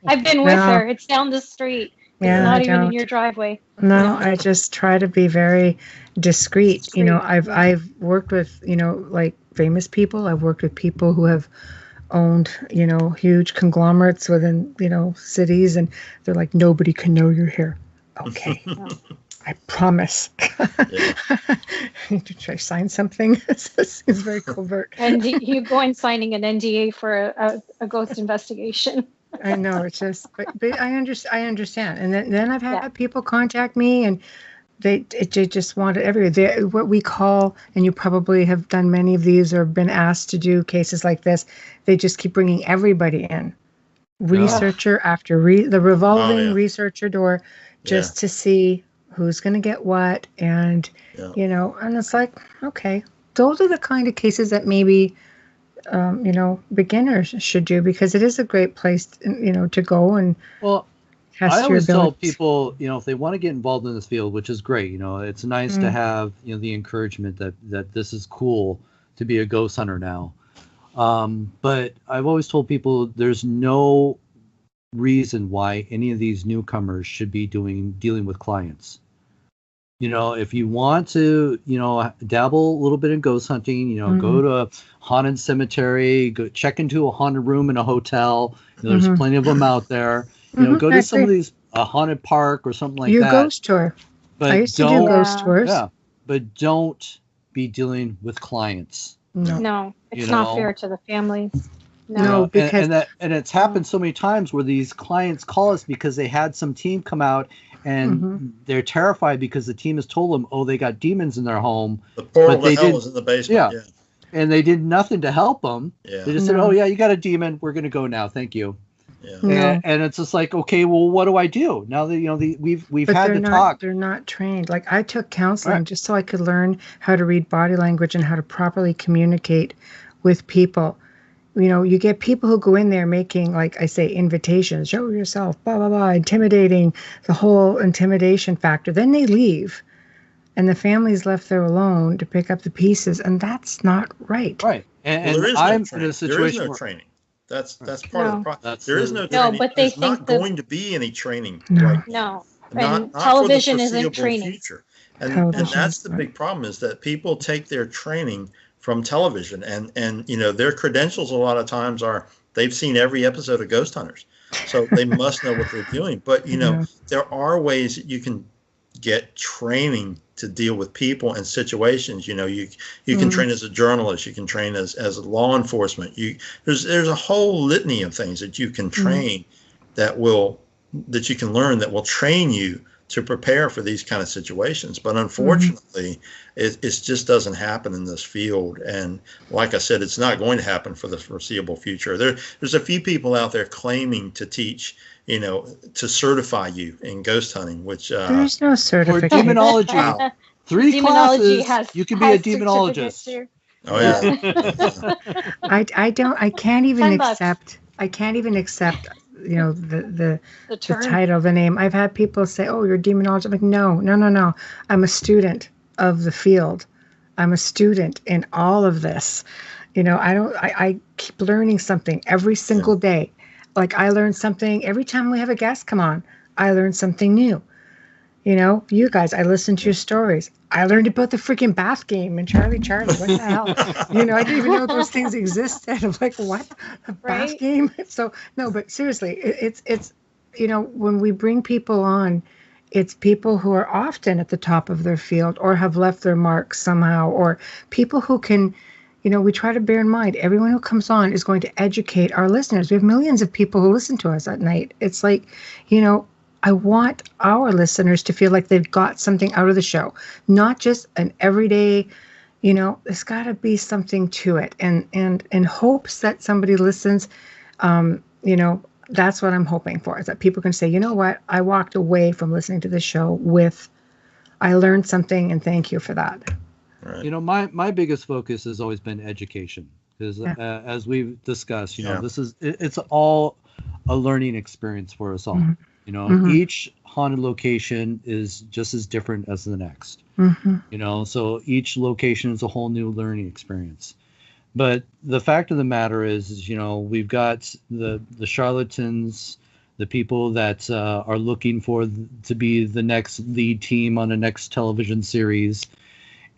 I've been with her. It's down the street. It's not even in your driveway. No, I just try to be very discreet. I've worked with like famous people. I've worked with people who have owned, huge conglomerates within, cities, and they're like, nobody can know you're here. Okay. I promise. Should I sign something? It's very covert. And you go in signing an NDA for a ghost investigation. I know, it's just, but I understand. And then I've had people contact me, and they just want it everywhere. What we call, and you probably have done many of these or been asked to do cases like this, they just keep bringing everybody in. Researcher after the revolving researcher door, just to see who's going to get what. And, and it's like, okay, those are the kind of cases that maybe, beginners should do, because it is a great place, to go and I always tell people, if they want to get involved in this field, which is great, it's nice to have, the encouragement that this is cool to be a ghost hunter now. But I've always told people there's no reason why any of these newcomers should be dealing with clients. If you want to, dabble a little bit in ghost hunting, go to a haunted cemetery, go check into a haunted room in a hotel. There's plenty of them out there. Go to some of these a haunted park or something like that. Ghost tour. But I used to do ghost tours. Yeah, but don't be dealing with clients. No, it's not fair to the families. No, because and it's happened so many times where these clients call us because they had some team come out and they're terrified because the team has told them, oh, they got demons in their home. The portal to hell was in the basement. Yeah. And they did nothing to help them. Yeah. They just said, oh, yeah, you got a demon. We're going to go now. Thank you. Yeah. And it's just like, okay, well, what do I do now that we've had to talk? They're not trained. Like, I took counseling just so I could learn how to read body language and how to properly communicate with people. You get people who go in there making, like I say, invitations, show yourself, blah, blah, blah, intimidating, the whole intimidation factor. Then they leave, and the family's left there alone to pick up the pieces, and that's not right. Right. And I'm in a situation there is no training. That's part of the problem. There is no training. No, but there's not going to be any training. No. And television isn't training. Future. And that's the big problem, is that people take their training from television, and their credentials a lot of times are they've seen every episode of Ghost Hunters, so they must know what they're doing. But there are ways that you can get training to deal with people and situations. You can train as a journalist, you can train as law enforcement. There's a whole litany of things that you can train that you can learn that will train you to prepare for these kind of situations. But unfortunately, it just doesn't happen in this field. And like I said, it's not going to happen for the foreseeable future. There's a few people out there claiming to teach, to certify you in ghost hunting, which there's no certification. Or demonology. Wow. 3 classes, you can be a demonologist. Oh yeah. I can't even accept the title, the name. I've had people say, oh, you're a demonologist. I'm like, no. I'm a student of the field. I'm a student in all of this. I keep learning something every single day. Like I learned something every time we have a guest come on. I learned something new. You know, you guys, I listened to your stories. I learned about the freaking bath game and Charlie, what the hell? You know, I didn't even know those things existed. I'm like, what? A bath game? So, no, but seriously, it's, you know, when we bring people on, it's people who are often at the top of their field or have left their mark somehow, or people who can, you know, we try to bear in mind everyone who comes on is going to educate our listeners. We have millions of people who listen to us at night. It's like, you know, I want our listeners to feel like they've got something out of the show, not just an everyday, you know, there's got to be something to it. And in hopes that somebody listens, you know, that's what I'm hoping for, is that people can say, you know what, I walked away from listening to the show with, I learned something, and thank you for that. Right. You know, my biggest focus has always been education, because as we've discussed, you know, it's all a learning experience for us all. Mm-hmm. You know, each haunted location is just as different as the next. Mm-hmm. You know, so each location is a whole new learning experience. But the fact of the matter is, you know, we've got the charlatans, the people that are looking to be the next lead team on the next television series,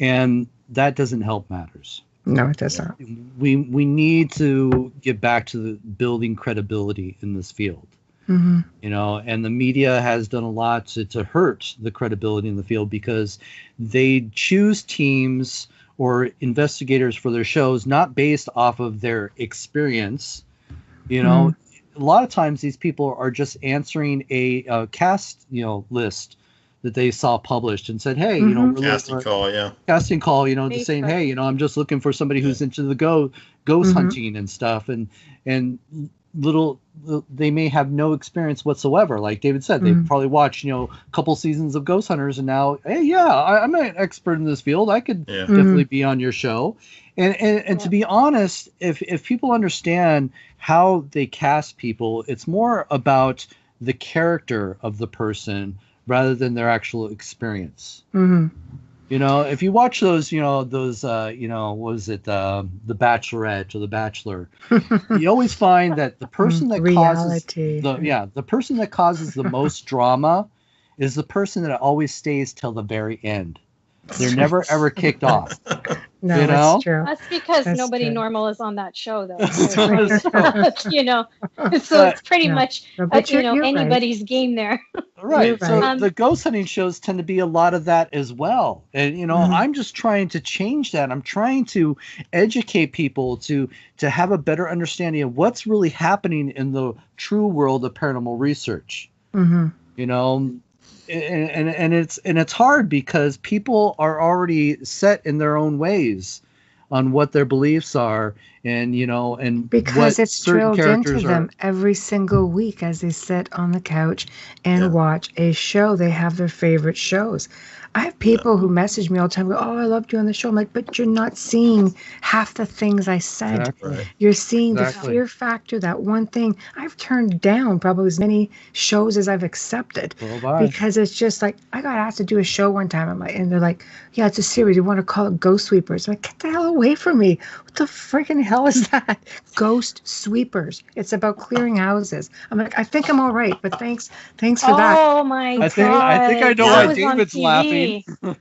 and that doesn't help matters. No, it doesn't. We need to get back to building credibility in this field. Mm-hmm. You know, and the media has done a lot to hurt the credibility in the field, because they choose teams or investigators for their shows not based off of their experience. You know, a lot of times these people are just answering a cast, you know, list that they saw published and said, hey, you know, casting call, you know, just saying, hey, you know, I'm just looking for somebody who's into the ghost hunting and stuff, and they may have no experience whatsoever. Like David said, they've probably watched, you know, a couple seasons of Ghost Hunters, and now, hey, I'm an expert in this field. I could definitely be on your show. And to be honest, if people understand how they cast people, it's more about the character of the person rather than their actual experience. Mm-hmm. You know, if you watch those, you know, what was it, The Bachelorette or The Bachelor, you always find that the person that causes the most drama is the person that always stays till the very end. They're never ever kicked off. No, you know? That's true. That's because nobody normal is on that show, though. You know, so it's pretty much you know, anybody's game there. Right. So the ghost hunting shows tend to be a lot of that as well. And you know, I'm just trying to change that. I'm trying to educate people to have a better understanding of what's really happening in the true world of paranormal research. Mm-hmm. You know. And it's hard because people are already set in their own ways on what their beliefs are, and you know, and because it's drilled into them every single week as they sit on the couch and watch a show. They have their favorite shows. I have people who message me all the time, go, oh, I loved you on the show. I'm like, but you're not seeing half the things I said. Exactly. You're seeing the fear factor, that one thing. I've turned down probably as many shows as I've accepted because it's just like, I got asked to do a show one time. And they're like, yeah, it's a series. You want to call it Ghost Sweepers? I'm like, get the hell away from me. What the freaking hell is that? Ghost Sweepers. It's about clearing houses. I'm like, I think I'm all right, but thanks for that. Oh my God. I think I know why David's laughing.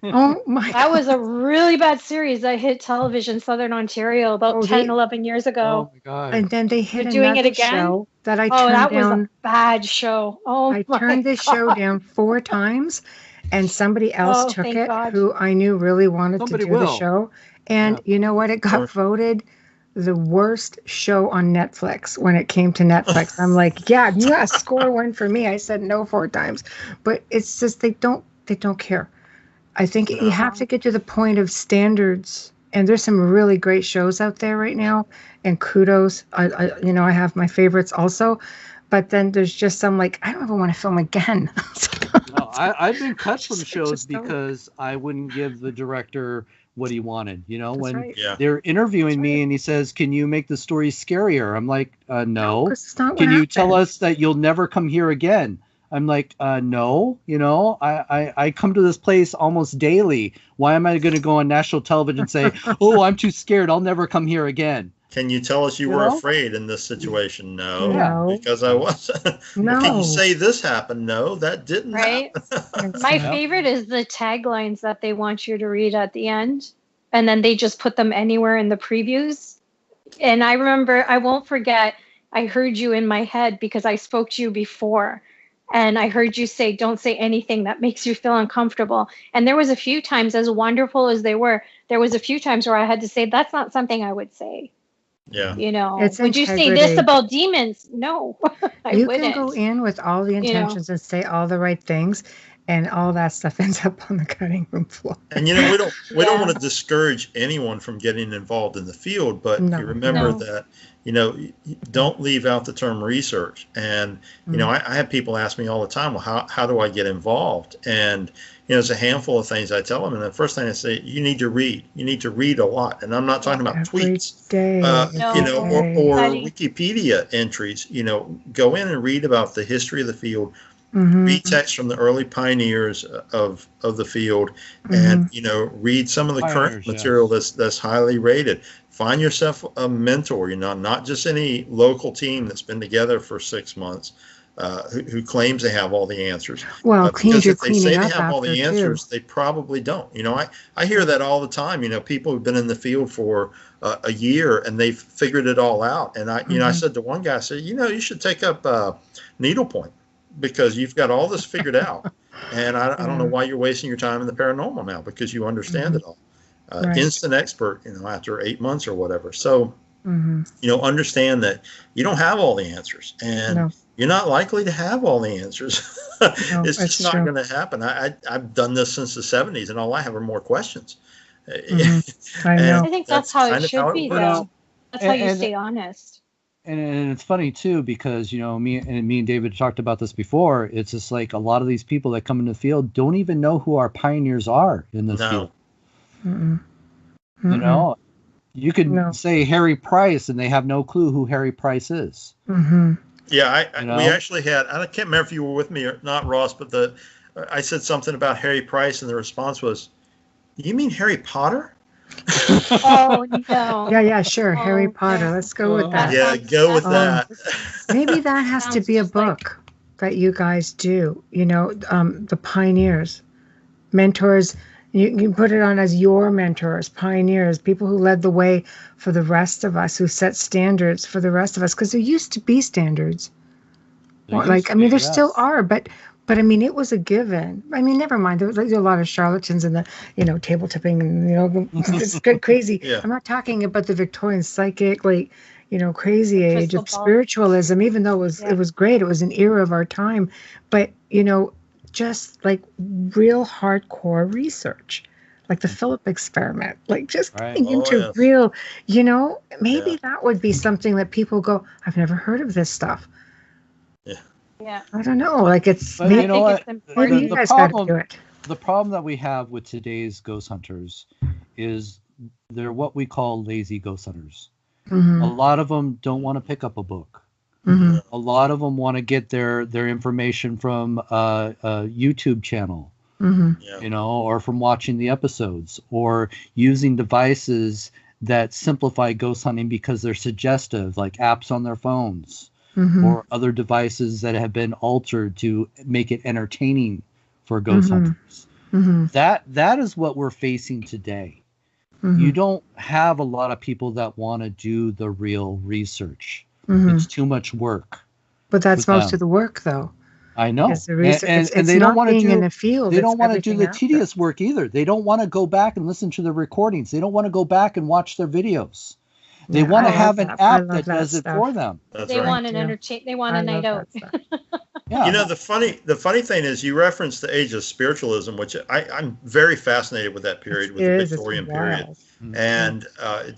Oh my! That was a really bad series that hit television Southern Ontario about 11 years ago. Oh my God! And then they hit another show that I turned down. Was a bad show. I turned this show down 4 times, and somebody else took it who I knew really wanted to do the show. And you know what? It got voted the worst show on Netflix when it came to Netflix. I'm like, yeah, score one for me. I said no 4 times, but it's just they don't care. I think you have to get to the point of standards, and there's some really great shows out there right now, and kudos. I have my favorites also, but then there's just some like, I don't ever want to film again. No, I've been cut from shows because I wouldn't give the director what he wanted. You know, they're interviewing me and he says, can you make the story scarier? I'm like, no. Can you tell us that you'll never come here again? I'm like, no, you know, I come to this place almost daily. Why am I going to go on national television and say, oh, I'm too scared, I'll never come here again? Can you tell us you were afraid in this situation? No. Because I wasn't. No. Well, can you say this happened? No, that didn't happen. My favorite is the taglines that they want you to read at the end, and then they just put them anywhere in the previews. And I remember, I won't forget, I heard you in my head because I spoke to you before. And I heard you say, don't say anything that makes you feel uncomfortable. And there was a few times, as wonderful as they were, there was a few times where I had to say, that's not something I would say. Yeah. You know, It's would you say this about demons? No, I you wouldn't. can go in with all the intentions and say all the right things, and all that stuff ends up on the cutting room floor. And we don't want to discourage anyone from getting involved in the field, but you remember that don't leave out the term research. And I have people ask me all the time, well, how do I get involved? And there's a handful of things I tell them, and the first thing I say, you need to read. You need to read a lot, and I'm not talking about tweets, or Wikipedia entries. Go in and read about the history of the field. Read text from the early pioneers of the field, and read some of the current material that's highly rated. Find yourself a mentor. Not just any local team that's been together for 6 months. Who claims they have all the answers? Well, because if they say they have all the answers, they probably don't. I hear that all the time. People who've been in the field for a year and they've figured it all out. And I said to one guy, I said, you should take up needlepoint because you've got all this figured out. And I don't know why you're wasting your time in the paranormal now, because you understand it all. Instant expert, after 8 months or whatever. So, understand that you don't have all the answers, and you're not likely to have all the answers. It's just not going to happen. I've done this since the 70s, and all I have are more questions. I know. I think that's how it should be, though. That's how you stay honest. And it's funny too, because me and David talked about this before. It's just like a lot of these people that come into the field don't even know who our pioneers are in this field. You can say Harry Price, and they have no clue who Harry Price is. Yeah, we actually had. I can't remember if you were with me or not, Ross, but I said something about Harry Price, and the response was, "You mean Harry Potter?" Oh no! Yeah, sure. Harry Potter. Let's go with that. Yeah, go with that. Maybe that has to be a book that you guys do. The pioneers, mentors. You can put it on as your mentors, pioneers, people who led the way for the rest of us, who set standards for the rest of us. Because there used to be standards. There still are, but it was a given. Never mind. There was a lot of charlatans in the, table tipping and, it's crazy. Yeah. I'm not talking about the Victorian psychic, crazy age of spiritualism, even though it was great. It was an era of our time. But, just like real hardcore research, like the Philip experiment, just getting into real, maybe that would be something that people go, I've never heard of this stuff. Yeah. I don't know. It's but maybe, you know what? maybe you guys got to do it. The problem that we have with today's ghost hunters is they're what we call lazy ghost hunters. A lot of them don't want to pick up a book. A lot of them want to get their information from a YouTube channel, or from watching the episodes, or using devices that simplify ghost hunting because they're suggestive, like apps on their phones, or other devices that have been altered to make it entertaining for ghost hunters. That is what we're facing today. You don't have a lot of people that want to do the real research. It's too much work. But that's most of the work, though. I know. And they don't want to do in the field. They don't want to do the tedious work either. They don't want to go back and listen to the recordings. They don't want to go back and watch their videos. They want to have an app that does it for them. They want an entertain. They want a night out. Yeah. The funny thing is, you referenced the age of spiritualism, which I'm very fascinated with that period, with the Victorian period, and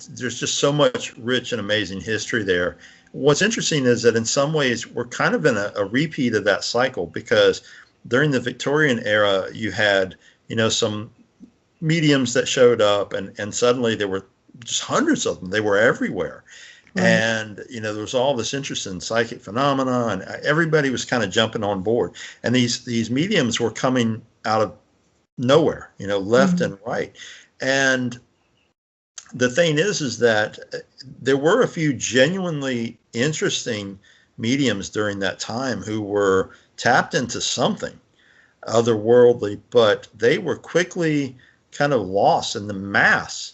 there's just so much rich and amazing history there. What's interesting is that in some ways we're kind of in a repeat of that cycle, because during the Victorian era you had some mediums that showed up, and suddenly there were just hundreds of them. They were everywhere. And there was all this interest in psychic phenomena, and everybody was kind of jumping on board, and these mediums were coming out of nowhere, left and right. And the thing is that there were a few genuinely interesting mediums during that time who were tapped into something otherworldly, but they were quickly kind of lost in the mass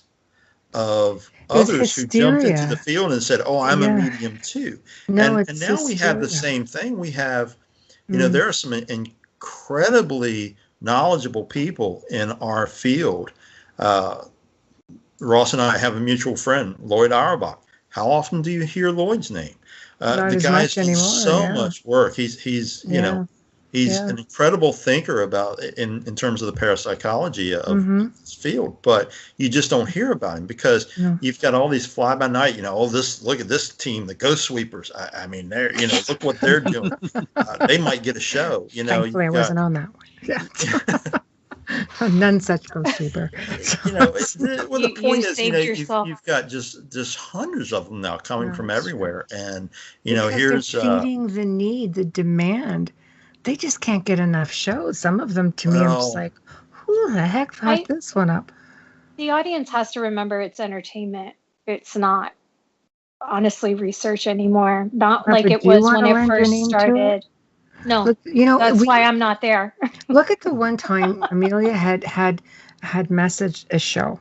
of others who jumped into the field and said, "Oh, I'm a medium too." No, and now we have the same thing. We have, there are some incredibly knowledgeable people in our field. Ross and I have a mutual friend, Lloyd Auerbach. How often do you hear Lloyd's name? The guy's done so much work. He's an incredible thinker about in terms of the parapsychology of this field, but you just don't hear about him because you've got all these fly by night. Look at this team, the Ghost Sweepers. I mean, they're look what they're doing. They might get a show. Thankfully, I wasn't on that one. Yeah. None such Ghost Sweeper. So. The point is, you've got just hundreds of them now coming from everywhere, and here's they're feeding the need, the demand. They just can't get enough shows. Some of them, to me, I'm just like, who the heck thought this one up? The audience has to remember it's entertainment. It's not honestly research anymore. Not like it was when it first started. No, look, that's why I'm not there. Look at the one time Amelia had messaged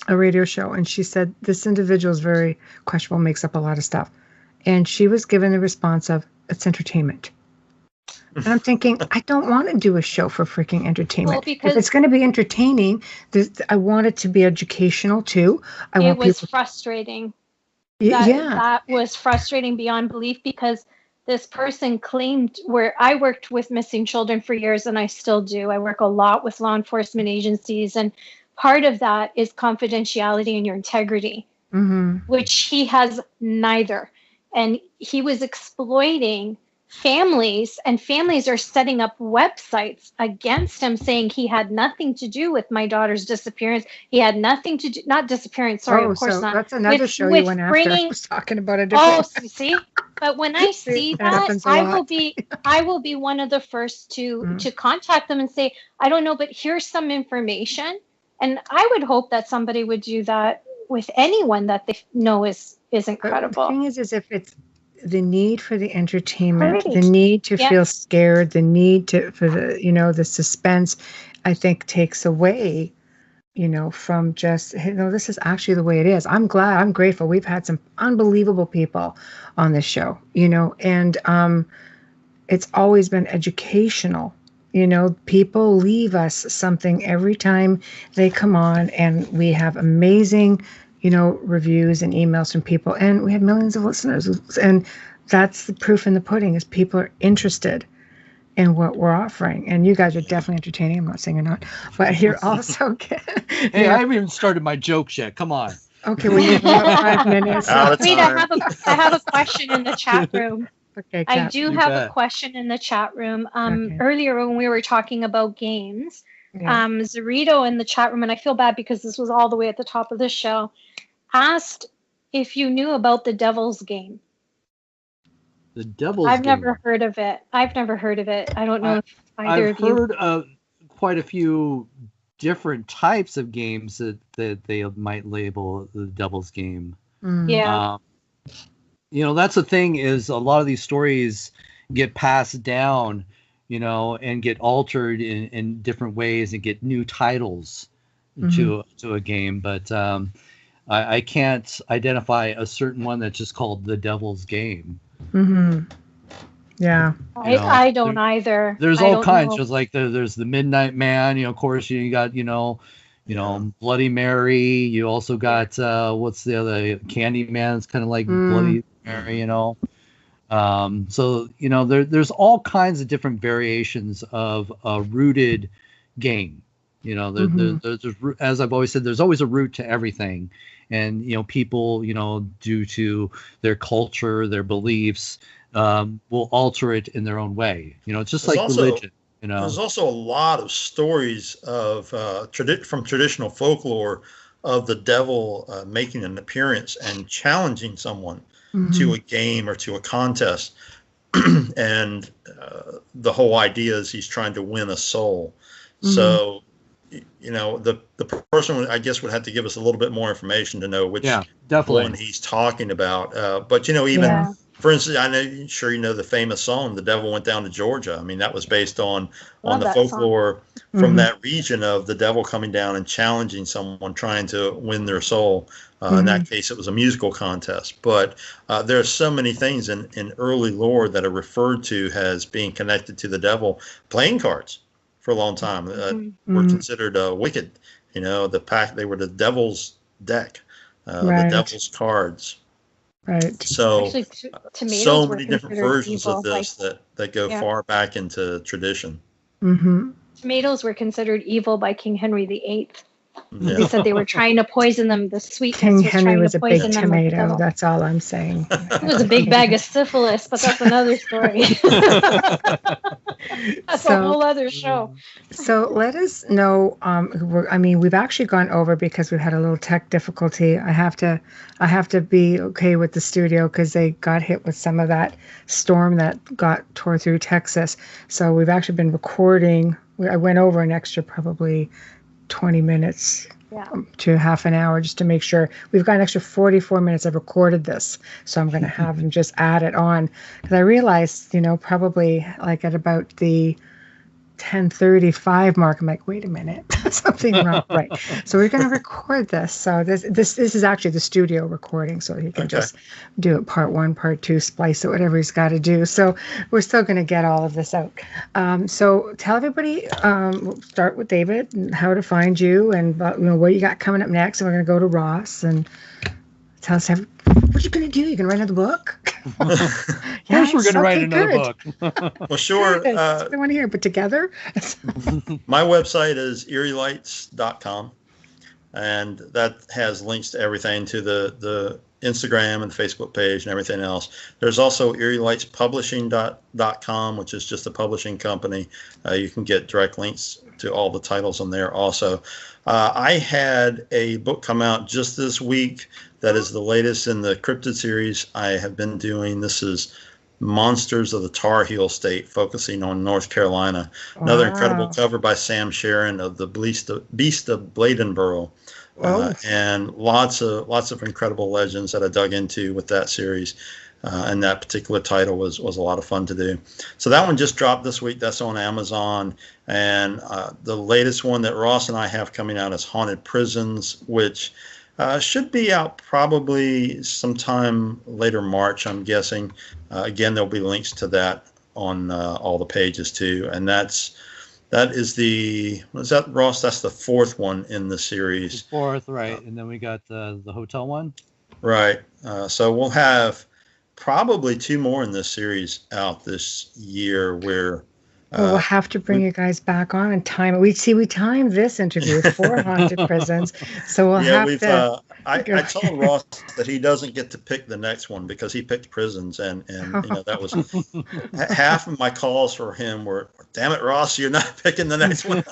a radio show, and she said, this individual is very questionable, makes up a lot of stuff. And she was given the response of, it's entertainment. And I'm thinking, I don't want to do a show for freaking entertainment. Well, because if it's going to be entertaining, I want it to be educational too. It was frustrating. That was frustrating beyond belief because this person claimed where I worked with missing children for years, and I still do. I work a lot with law enforcement agencies, and part of that is confidentiality and your integrity, which he has neither. And he was exploiting families, and families are setting up websites against him saying he had nothing to do with my daughter's disappearance. He had nothing to do, not disappearance, sorry, of course not. That's another show you went after. I was talking about a different. Oh, see? But when I see that, I will be one of the first to contact them and say, I don't know, but here's some information. And I would hope that somebody would do that with anyone that they know isn't credible. The thing is if it's the need for the entertainment, the need to feel scared, the need for the the suspense, I think takes away, from just this is actually the way it is. I'm grateful. We've had some unbelievable people on this show, and it's always been educational. People leave us something every time they come on, and we have amazing reviews and emails from people, and we have millions of listeners, and that's the proof in the pudding is people are interested in what we're offering, and you guys are definitely entertaining. I'm not saying you're not, but you're also hey, I haven't even started my jokes yet. Come on. Okay, well, you have 5 minutes. Wait, I have a question in the chat room. Okay, I do have a question in the chat room. Earlier when we were talking about games, Zarito in the chat room, and I feel bad because this was all the way at the top of the show, asked if you knew about the Devil's Game. The Devil's Game? I've never heard of it. I don't know if either of you. I've heard of quite a few different types of games that they might label the Devil's Game. Yeah. That's the thing is a lot of these stories get passed down, and get altered in different ways and get new titles to a game. But I can't identify a certain one that's just called the Devil's Game. Yeah. I don't either. There's all kinds. There's like there's the Midnight Man. Of course, you got Bloody Mary. You also got what's the other Candyman? It's kind of like Bloody Mary. So there's all kinds of different variations of a rooted game. There's as I've always said, there's always a root to everything, and people due to their culture, their beliefs, will alter it in their own way. It's just like religion. There's also a lot of stories of from traditional folklore of the devil making an appearance and challenging someone to a game or to a contest, and the whole idea is he's trying to win a soul. So the person I guess would have to give us a little bit more information to know which definitely one he's talking about. But even for instance, sure you know the famous song "The Devil Went Down to Georgia." I mean, that was based on the folklore from that region of the devil coming down and challenging someone trying to win their soul. In that case, it was a musical contest. But there are so many things in early lore that are referred to as being connected to the devil. Playing cards for a long time were considered wicked. The pack, they were the devil's deck, the devil's cards. Right. So, actually, so many different versions of this that go far back into tradition. Tomatoes were considered evil by King Henry VIII. Yeah. They said they were trying to poison them. The sweetness King was Henry trying was to a big poison them. tomato. That's all I'm saying. It was a big bag of syphilis, but that's another story. That's a whole other show. So let us know. We've actually gone over because we've had a little tech difficulty. I have to be okay with the studio because they got hit with some of that storm that tore through Texas. So we've actually been recording. I went over an extra probably 20 minutes to half an hour just to make sure. We've got an extra 44 minutes. I've recorded this, so I'm going to have them just add it on because I realized, probably like at about the 10:35 mark, I'm like, wait a minute, something wrong, right? So we're going to record this. So this is actually the studio recording, so he can just do it part 1, part 2, splice it, whatever he's got to do. So we're still going to get all of this out. So tell everybody. We'll start with David and how to find you and what you got coming up next. And we're going to go to Ross and tell us what are you going to do? You going to write another book? Of course we're going to write another book. Well, sure. I want to hear, but together. My website is eerielights.com, and that has links to everything, to the Instagram and Facebook page and everything else. There's also eerilightspublishing.com, which is just a publishing company. You can get direct links to all the titles on there also. I had a book come out just this week that is the latest in the cryptid series I have been doing. This is Monsters of the Tar Heel State, focusing on North Carolina. Another incredible cover by Sam Sharon of the Beast of Bladenboro. And lots of incredible legends that I dug into with that series. And that particular title was a lot of fun to do. So that one just dropped this week. That's on Amazon. And the latest one that Ross and I have coming out is Haunted Prisons, which should be out probably sometime later March, I'm guessing. Again, there'll be links to that on all the pages too. And that is Ross? That's the 4th one in the series. The 4th, right. And then we got the hotel one. Right. So we'll have probably 2 more in this series out this year where we'll have to bring you guys back on and time it. We timed this interview for Haunted Prisons, so we'll have to. I told Ross that he doesn't get to pick the next one because he picked prisons, and that was half of my calls for him were, "Damn it, Ross, you're not picking the next one."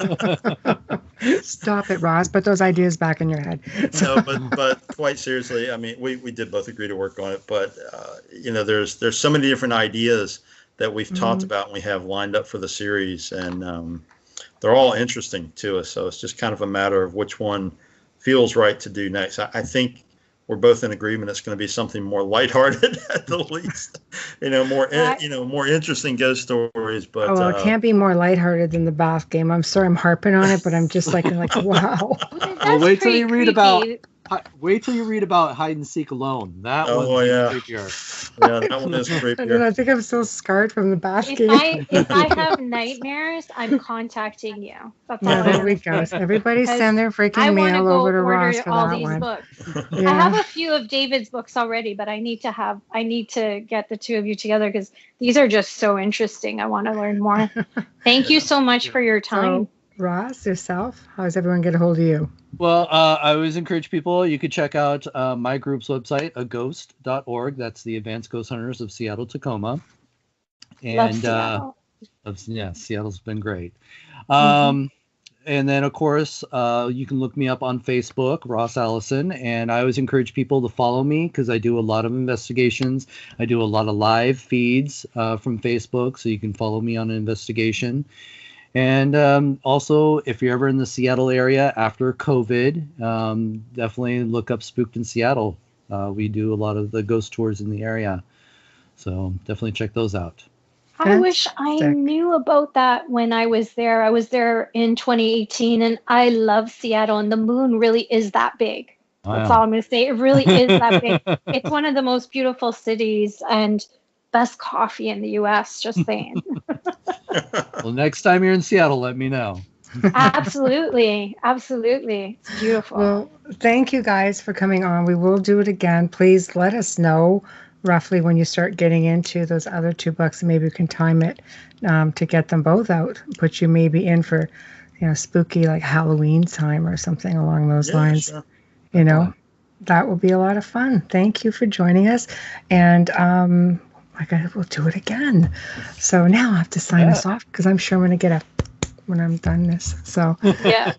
Stop it, Ross. Put those ideas back in your head. No, but quite seriously, I mean, we did both agree to work on it, but there's so many different ideas that we've talked about and we have lined up for the series, and they're all interesting to us. So it's just kind of a matter of which one feels right to do next. I think we're both in agreement it's going to be something more lighthearted at the least, more interesting ghost stories. But it can't be more lighthearted than the bath game. I'm sorry, I'm harping on it, but I'm just like wow. Well, wait till you read about Hide and Seek Alone. That one's creepier. Yeah, that one is creepier. I think I'm still scarred from the bath game. If I have nightmares, I'm contacting you. That's all. There we go. Everybody send their freaking mail over to Ross for all that these one. Books. Yeah. I have a few of David's books already, but I need to get the 2 of you together because these are just so interesting. I want to learn more. Thank you so much for your time. So, Ross, yourself, how does everyone get a hold of you? Well, I always encourage people, you could check out my group's website, aghost.org. That's the Advanced Ghost Hunters of Seattle, Tacoma. And Seattle. Seattle's been great. And then, of course, you can look me up on Facebook, Ross Allison. And I always encourage people to follow me because I do a lot of investigations. I do a lot of live feeds from Facebook, so you can follow me on an investigation. And also, if you're ever in the Seattle area after COVID, definitely look up Spooked in Seattle. We do a lot of the ghost tours in the area. So definitely check those out. I wish I knew about that when I was there. I was there in 2018, and I love Seattle, and the moon really is that big. That's all I'm going to say. It really is that big. It's one of the most beautiful cities and best coffee in the U.S., just saying. Well, next time you're in Seattle, let me know. Absolutely. Absolutely. It's beautiful. Well, thank you guys for coming on. We will do it again. Please let us know roughly when you start getting into those other 2 books, and maybe we can time it to get them both out. Put you maybe in for, spooky like Halloween time or something along those lines. Sure. That will be a lot of fun. Thank you for joining us, and we'll do it again. So now I have to sign us off because I'm sure I'm going to get when I'm done this. So yeah,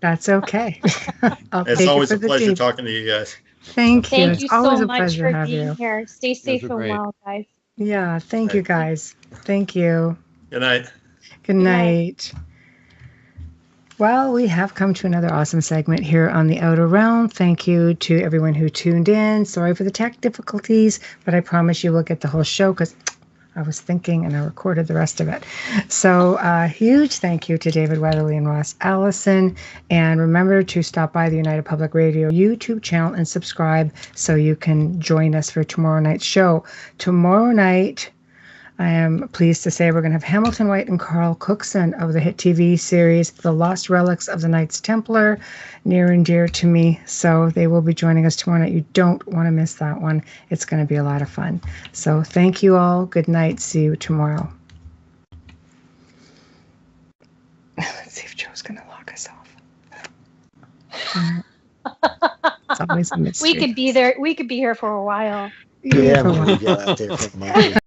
that's okay. It's always a pleasure talking to you guys. Thank you. Thank you so much for being here. Stay safe and well, guys. Yeah, thank you guys. Thank you. Good night. Good night. Well, we have come to another awesome segment here on the Outer Realm. Thank you to everyone who tuned in. Sorry for the tech difficulties, but I promise you we'll get the whole show because I was thinking and I recorded the rest of it. So huge thank you to David Weatherly and Ross Allison. And remember to stop by the United Public Radio YouTube channel and subscribe so you can join us for tomorrow night's show. Tomorrow night, I am pleased to say we're going to have Hamilton White and Carl Cookson of the hit TV series The Lost Relics of the Knights Templar, near and dear to me. So they will be joining us tomorrow night. You don't want to miss that one. It's going to be a lot of fun. So thank you all. Good night. See you tomorrow. Let's see if Joe's going to lock us off. It's always a mystery. We could be there. We could be here for a while. Yeah, we'll get out there for a